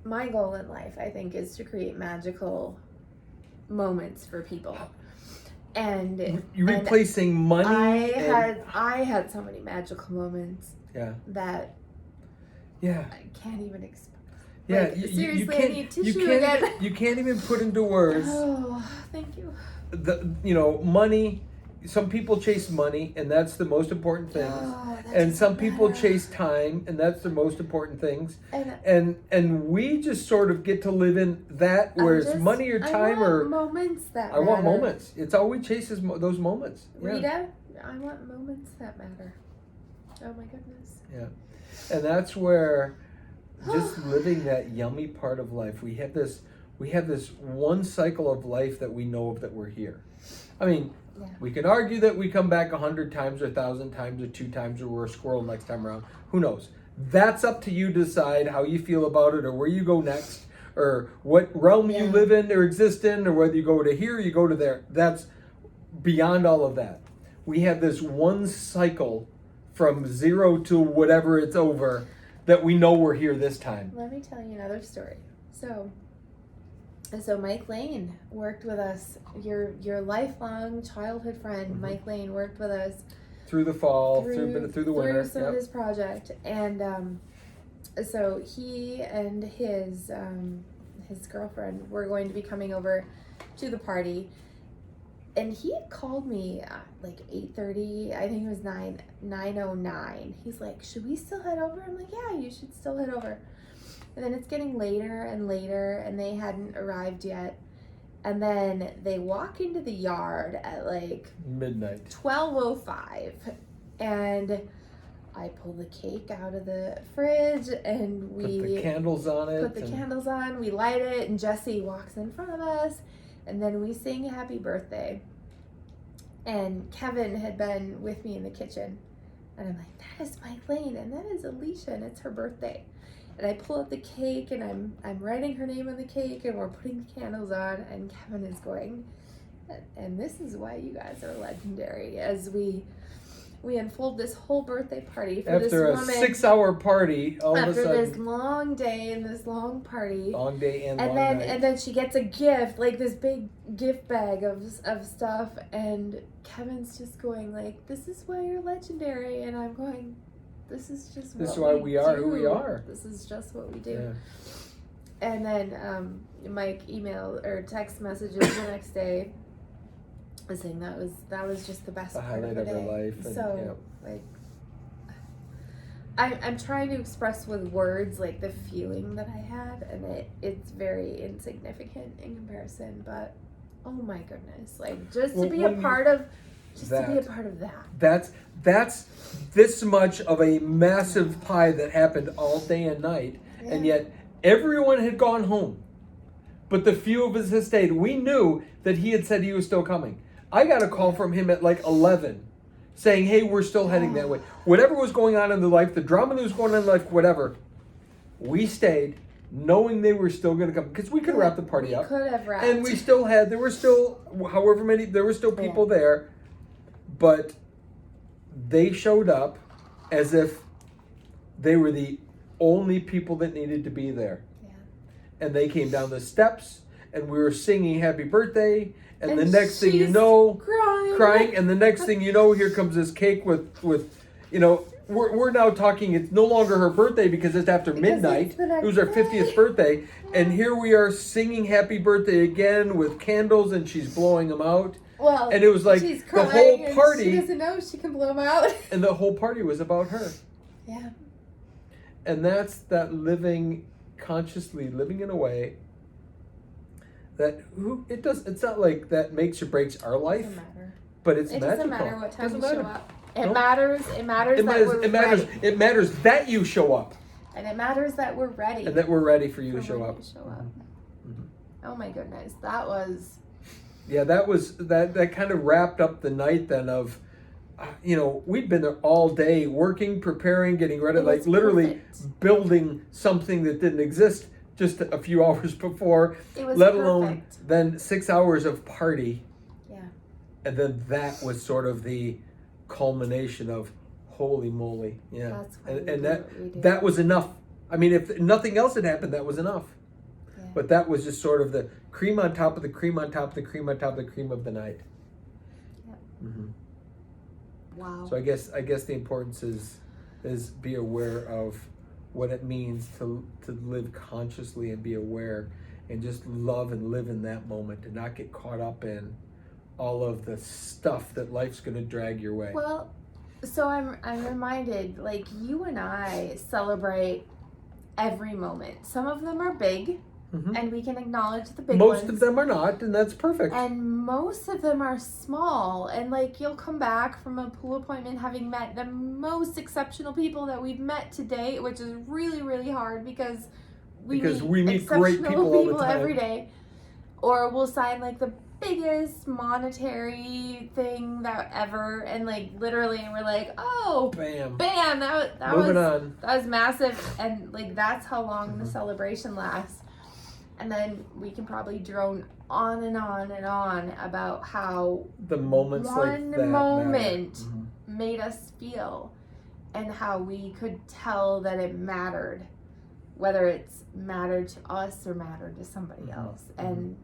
my goal in life, I think, is to create magical moments for people. And you're replacing money. I had so many magical moments. Yeah. That. Yeah. I can't even explain. Yeah. Like, seriously, I need tissue again. You can't even put into words. Oh, thank you. Money. Some people chase money, and that's the most important things. And some people chase time, and that's the most important things. And we just sort of get to live in that, whereas money or time or moments that I want moments. It's all we chase is those moments. Yeah. Rita, I want moments that matter. Oh my goodness. Yeah, and that's where just living that yummy part of life. We have this one cycle of life that we know of, that we're here. I mean. Yeah. We can argue that we come back 100 times or 1,000 times or 2 times, or we're a squirrel next time around. Who knows? That's up to you to decide how you feel about it, or where you go next, or what realm you live in or exist in, or whether you go to here or you go to there. That's beyond all of that. We have this one cycle from 0 to whatever it's over that we know we're here this time. Let me tell you another story. So Mike Lane worked with us, your lifelong childhood friend, Mike Lane worked with us through the fall, through the winter. Through some of this project. And so he and his girlfriend were going to be coming over to the party. And he had called me at like 8:30, I think it was 9:09. He's like, should we still head over? I'm like, yeah, you should still head over. And then it's getting later and later, and they hadn't arrived yet. And then they walk into the yard at like midnight, 12:05, and I pull the cake out of the fridge, and we put the candles on it. Put the candles on, we light it, and Jesse walks in front of us, and then we sing happy birthday. And Kevin had been with me in the kitchen, and I'm like, that is Mike Lane, and that is Alicia, and it's her birthday. And I pull up the cake, and I'm writing her name on the cake, and we're putting the candles on, and Kevin is going, and this is why you guys are legendary, as we unfold this whole birthday party for this woman. After a 6-hour party, all of a sudden. After this long day and this long party. Long day and long night. And then she gets a gift, like this big gift bag of stuff, and Kevin's just going like, this is why you're legendary, and I'm going, this is just what we do. This is why we are who we are. This is just what we do. And then Mike emailed or text messages the next day saying that was just the best The part highlight of the of her day. life. And, So like I'm trying to express with words like the feeling that I had, and it's very insignificant in comparison, but oh my goodness, like just to be a part of that. That's this much of a massive pie that happened all day and night, and yet everyone had gone home, but the few of us had stayed. We knew that he had said he was still coming. I got a call from him at like 11 saying, hey, we're still heading that way. Whatever was going on in their life, the drama that was going on in life, whatever, we stayed knowing they were still going to come, because we could wrap the party up. We could have wrapped. And there were still people there, but they showed up as if they were the only people that needed to be there. Yeah. And they came down the steps, and we were singing happy birthday, and the next thing you know, crying, and the next thing you know, here comes this cake with we're now talking, it's no longer her birthday because it's after midnight. It was her 50th birthday, and here we are singing happy birthday again with candles, and she's blowing them out. Well, and it was like she's the whole party. She doesn't know she can blow them out. And the whole party was about her. Yeah. And that's that consciously living in a way that it's not like that makes or breaks our life. It doesn't matter. But it's magical. It doesn't matter what time you show up. It Nope. matters ready. It matters that you show up. And it matters that we're ready. And that we're ready for you to show up. Mm-hmm. Oh my goodness. That was... Yeah, that kind of wrapped up the night then of, we'd been there all day working, preparing, getting ready, like literally building something that didn't exist just a few hours before, let alone then 6 hours of party. Yeah. And then that was sort of the culmination of holy moly. Yeah. And that was enough. I mean, if nothing else had happened, that was enough. Yeah. But that was just sort of the cream on top of the cream on top of the cream on top of the cream of the night. Yep. Mm-hmm. Wow. So I guess the importance is be aware of what it means to live consciously and be aware and just love and live in that moment and not get caught up in all of the stuff that life's going to drag your way. Well, so I'm reminded, like, you and I celebrate every moment. Some of them are big, mm-hmm. and we can acknowledge the big ones. Most of them are not, and that's perfect. And most of them are small. And, like, you'll come back from a pool appointment having met the most exceptional people that we've met to date, which is really, really hard because we meet great people all the time. Every day. Or we'll sign, like, the biggest monetary thing that ever, and like literally, and we're like, oh, bam, that was massive, and like that's how long mm-hmm. the celebration lasts. And then we can probably drone on and on and on about how the moments one like that moment mm-hmm. made us feel, and how we could tell that it mattered, whether it's mattered to us or mattered to somebody mm-hmm. else, and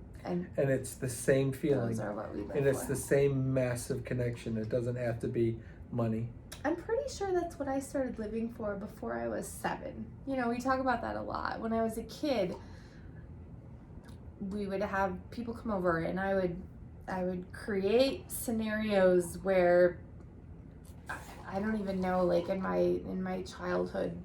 it's the same feeling. Those are what we live and it's for. The same massive connection. It doesn't have to be money. I'm pretty sure that's what I started living for before I was 7. We talk about that a lot. When I was a kid, we would have people come over, and I would create scenarios where I don't even know, like in my childhood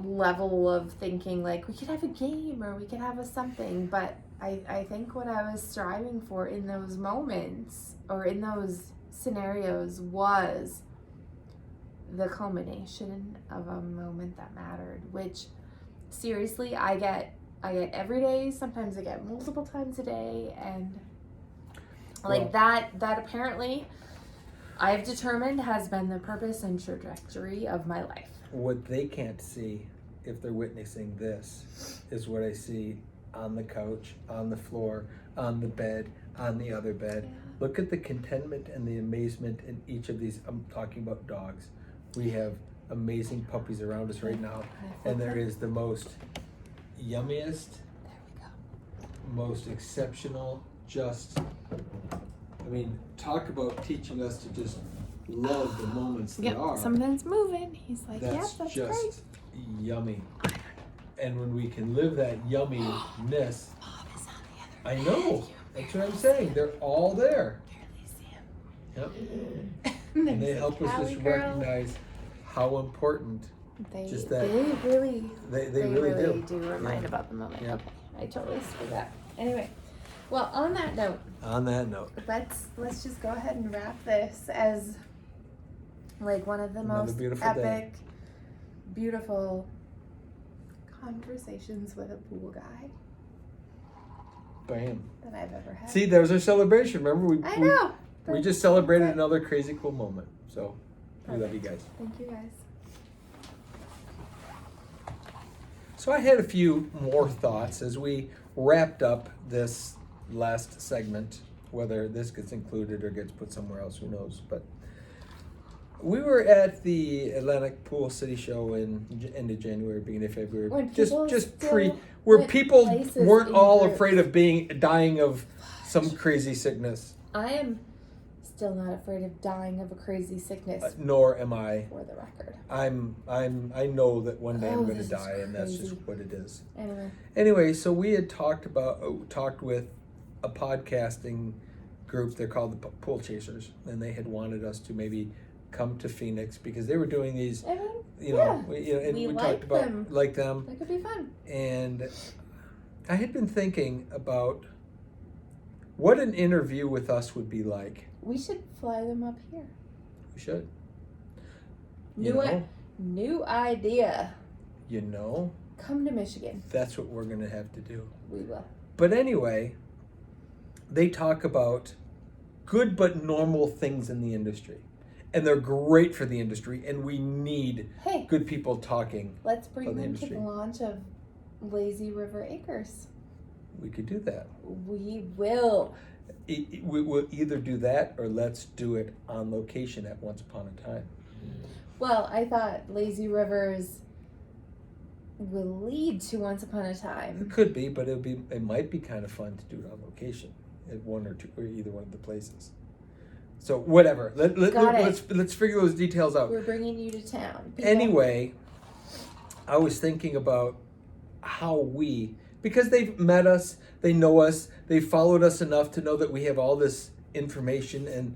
level of thinking, like we could have a game or we could have a something, but I think what I was striving for in those moments or in those scenarios was the culmination of a moment that mattered, which seriously I get every day. Sometimes I get multiple times a day, and like that apparently I've determined has been the purpose and trajectory of my life. What they can't see if they're witnessing this is what I see on the couch, on the floor, on the bed, on the other bed. Yeah. Look at the contentment and the amazement in each of these. I'm talking about dogs. We have amazing puppies around us right now, and there is the most yummiest, most exceptional, talk about teaching us to just love the moments that are. Something's moving. He's like, that's that's just great. Yummy. And when we can live that yumminess, Bob is on the other I end. know. That's what I'm saying. They're all there. Barely see him. Yep. And they help us Callie just girl. recognize how important just that They really really do remind Yeah. about the moment. Yeah. Okay, I totally screwed that. Anyway, well, on that note, On that note, let's just go ahead and wrap this as like one of the Another most beautiful epic, day. beautiful conversations with a pool guy bam. that I've ever had. See, there's our celebration. Remember, we I know. we but just celebrated that's it. another crazy cool moment. So we love you guys. Thank you guys. So I had a few more thoughts as we wrapped up this last segment. Whether this gets included or gets put somewhere else, who knows? But we were at the Atlantic Pool City Show in end of January, beginning of February. When just people pre, still where went people places weren't in all groups. afraid of dying of some crazy sickness. I am still not afraid of dying of a crazy sickness. Nor am I. For the record. I know that one day I'm going to this is die, and that's just crazy. what it is. Anyway, So we had talked with a podcasting group. They're called the Pool Chasers, and they had wanted us to maybe come to Phoenix because they were doing these. I mean, And we we like talked about them. like them, that could be fun. and I had been thinking about what an interview with us would be like. We should fly them up here. We should. New idea. Come to Michigan. That's what we're going to have to do. We will. But anyway, they talk about good but normal things in the industry. And they're great for the industry, and we need Hey, good people talking. let's bring of the them to industry. the launch of Lazy River Acres. We could do that. We will. We will either do that or let's do it on location at Once Upon a Time. Well, I thought Lazy Rivers will lead to Once Upon a It Time. could be, but it might be kind of fun to do it on location at one or two or either one of the places. So whatever. Let's figure those details out. We're bringing you to town. People. Anyway, I was thinking about how because they've met us, they know us, they followed us enough to know that we have all this information and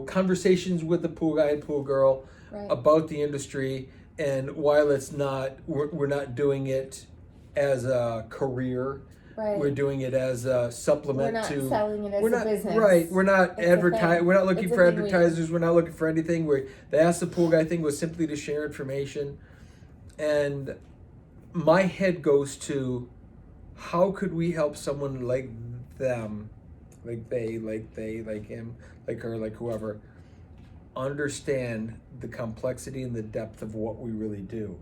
conversations with the pool guy and pool girl Right. about the industry. And while we're not doing it as a career. Right. We're doing it as a supplement We're not to. selling it as We're a not business. right. We're not It's a advertise. thing. We're not looking It's a for thing we- advertisers. We're not looking for anything. The Ask the Pool Guy thing was simply to share information, and my head goes to, how could we help someone like them, like him, like her, like whoever, understand the complexity and the depth of what we really do,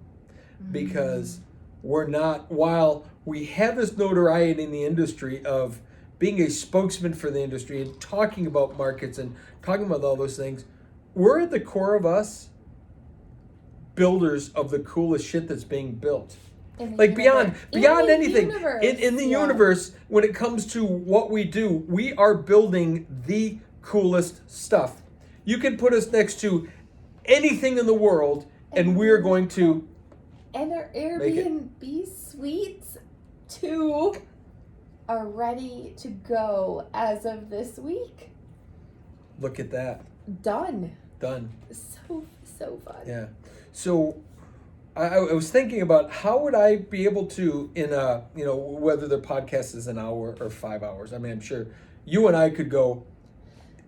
because we're not, while we have this notoriety in the industry of being a spokesman for the industry and talking about markets and talking about all those things, we're at the core of us builders of the coolest shit that's being built. Like beyond anything in the universe, when it comes to what we do, we are building the coolest stuff. You can put us next to anything in the world and we're going to. And our Airbnb suites, too, are ready to go as of this week. Look at that. Done. So fun. Yeah. So I was thinking about how would I be able to, in a, whether their podcast is an hour or 5 hours. I mean, I'm sure you and I could go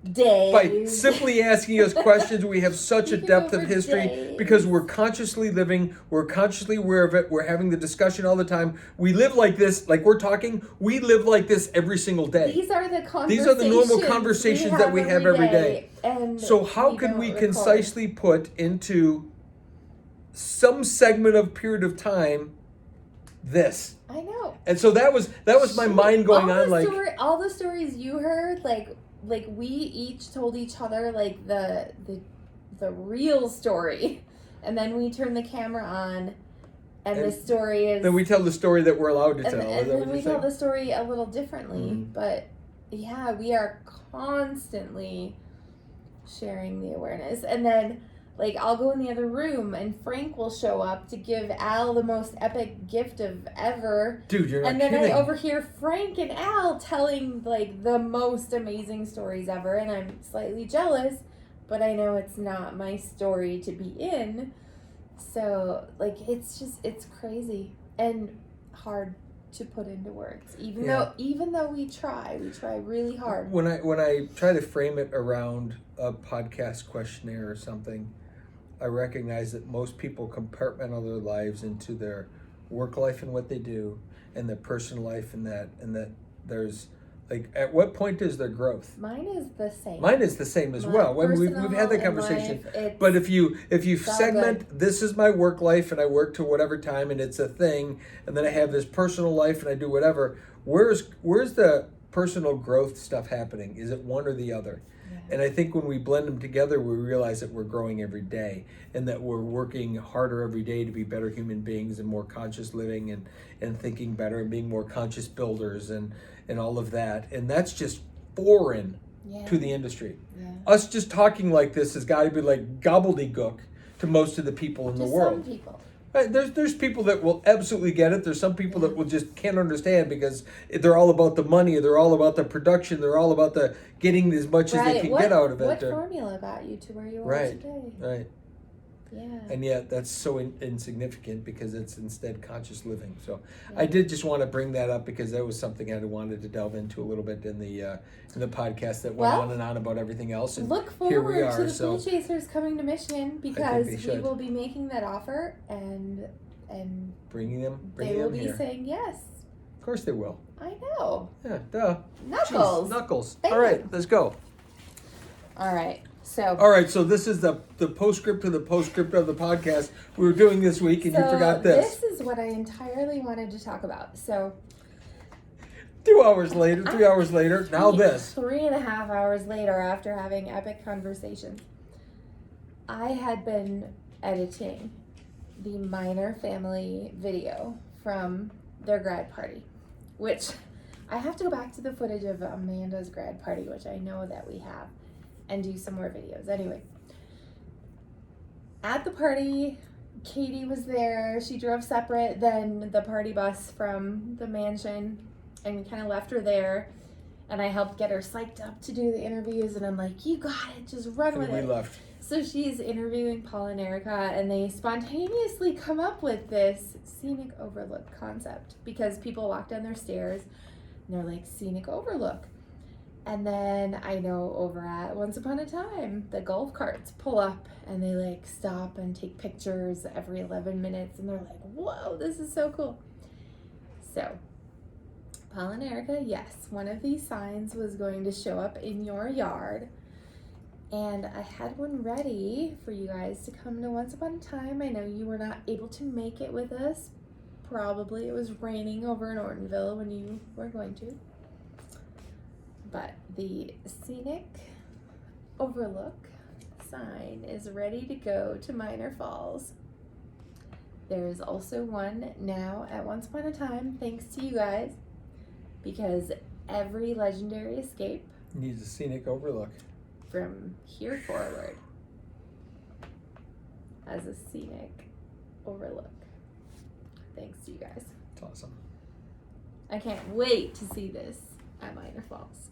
Days. by simply asking us questions. We have such a could depth go of for history days. because we're consciously living, we're consciously aware of it, we're having the discussion all the time. We live like this, like we're talking, we live like this every single day. These are the conversations. These are the normal conversations that we have every day. And So how could we record. concisely put into some segment of period of time this? I know. And so that was my mind going on, like, all the stories you heard, like we each told each other like the real story, and then we turn the camera on, and the story is. Then we tell the story that we're allowed to tell. And Is that then what we you're tell saying? the story a little differently, Mhm. but yeah, we are constantly sharing the awareness, and then Like, I'll go in the other room and Frank will show up to give Al the most epic gift of ever. Dude, you're not And then kidding. I overhear Frank and Al telling, like, the most amazing stories ever. And I'm slightly jealous, but I know it's not my story to be in. So, like, it's crazy and hard to put into words. Even though we try really hard. When I try to frame it around a podcast questionnaire or something, I recognize that most people compartmentalize their lives into their work life and what they do, and their personal life and that there's, like, at what point is there growth? Mine is the same. Mine is the same as well. When we've had that conversation. But if you segment, this is my work life and I work to whatever time and it's a thing, and then I have this personal life and I do whatever, where's the personal growth stuff happening? Is it one or the other? And I think when we blend them together, we realize that we're growing every day and that we're working harder every day to be better human beings and more conscious living and thinking better and being more conscious builders and all of that. And that's just foreign to the industry. Yeah. Us just talking like this has got to be like gobbledygook to most of the people in the world. Some people. Right, there's people that will absolutely get it. There's some people that will just can't understand because they're all about the money. They're all about the production. They're all about the getting as much as they can get out of it. What formula got you to where you are today? Right. Yeah. And yet that's so insignificant because it's instead conscious living. So I did just want to bring that up because that was something I wanted to delve into a little bit in the podcast that went on and on about everything else. And look forward to the Pool Chasers coming to Michigan because we will be making that offer and bringing them they will be saying yes. Of course they will. I know. Yeah, duh. Knuckles. Jeez, knuckles. All right, let's go. All right, so this is the postscript to the postscript of the podcast we were doing this week, and you forgot this. This is what I entirely wanted to talk about. So 2 hours later, 3 hours later, now this. 3.5 hours later, after having epic conversations, I had been editing the Minor family video from their grad party, which I have to go back to the footage of Amanda's grad party, which I know that we have, and do some more videos. Anyway, at the party, Katie was there. She drove separate than the party bus from the mansion, and we kind of left her there. And I helped get her psyched up to do the interviews, and I'm like, you got it, just run with it. And we left. So she's interviewing Paul and Erica, and they spontaneously come up with this scenic overlook concept because people walk down their stairs, and they're like, scenic overlook. And then I know over at Once Upon a Time, the golf carts pull up and they like stop and take pictures every 11 minutes. And they're like, whoa, this is so cool. So Paul and Erica, yes, one of these signs was going to show up in your yard. And I had one ready for you guys to come to Once Upon a Time. I know you were not able to make it with us. Probably it was raining over in Ortonville when you were going to. But the scenic overlook sign is ready to go to Minor Falls. There is also one now at Once Upon a Time, thanks to you guys, because every legendary escape needs a scenic overlook. From here forward as a scenic overlook. Thanks to you guys. It's awesome. I can't wait to see this at Minor Falls.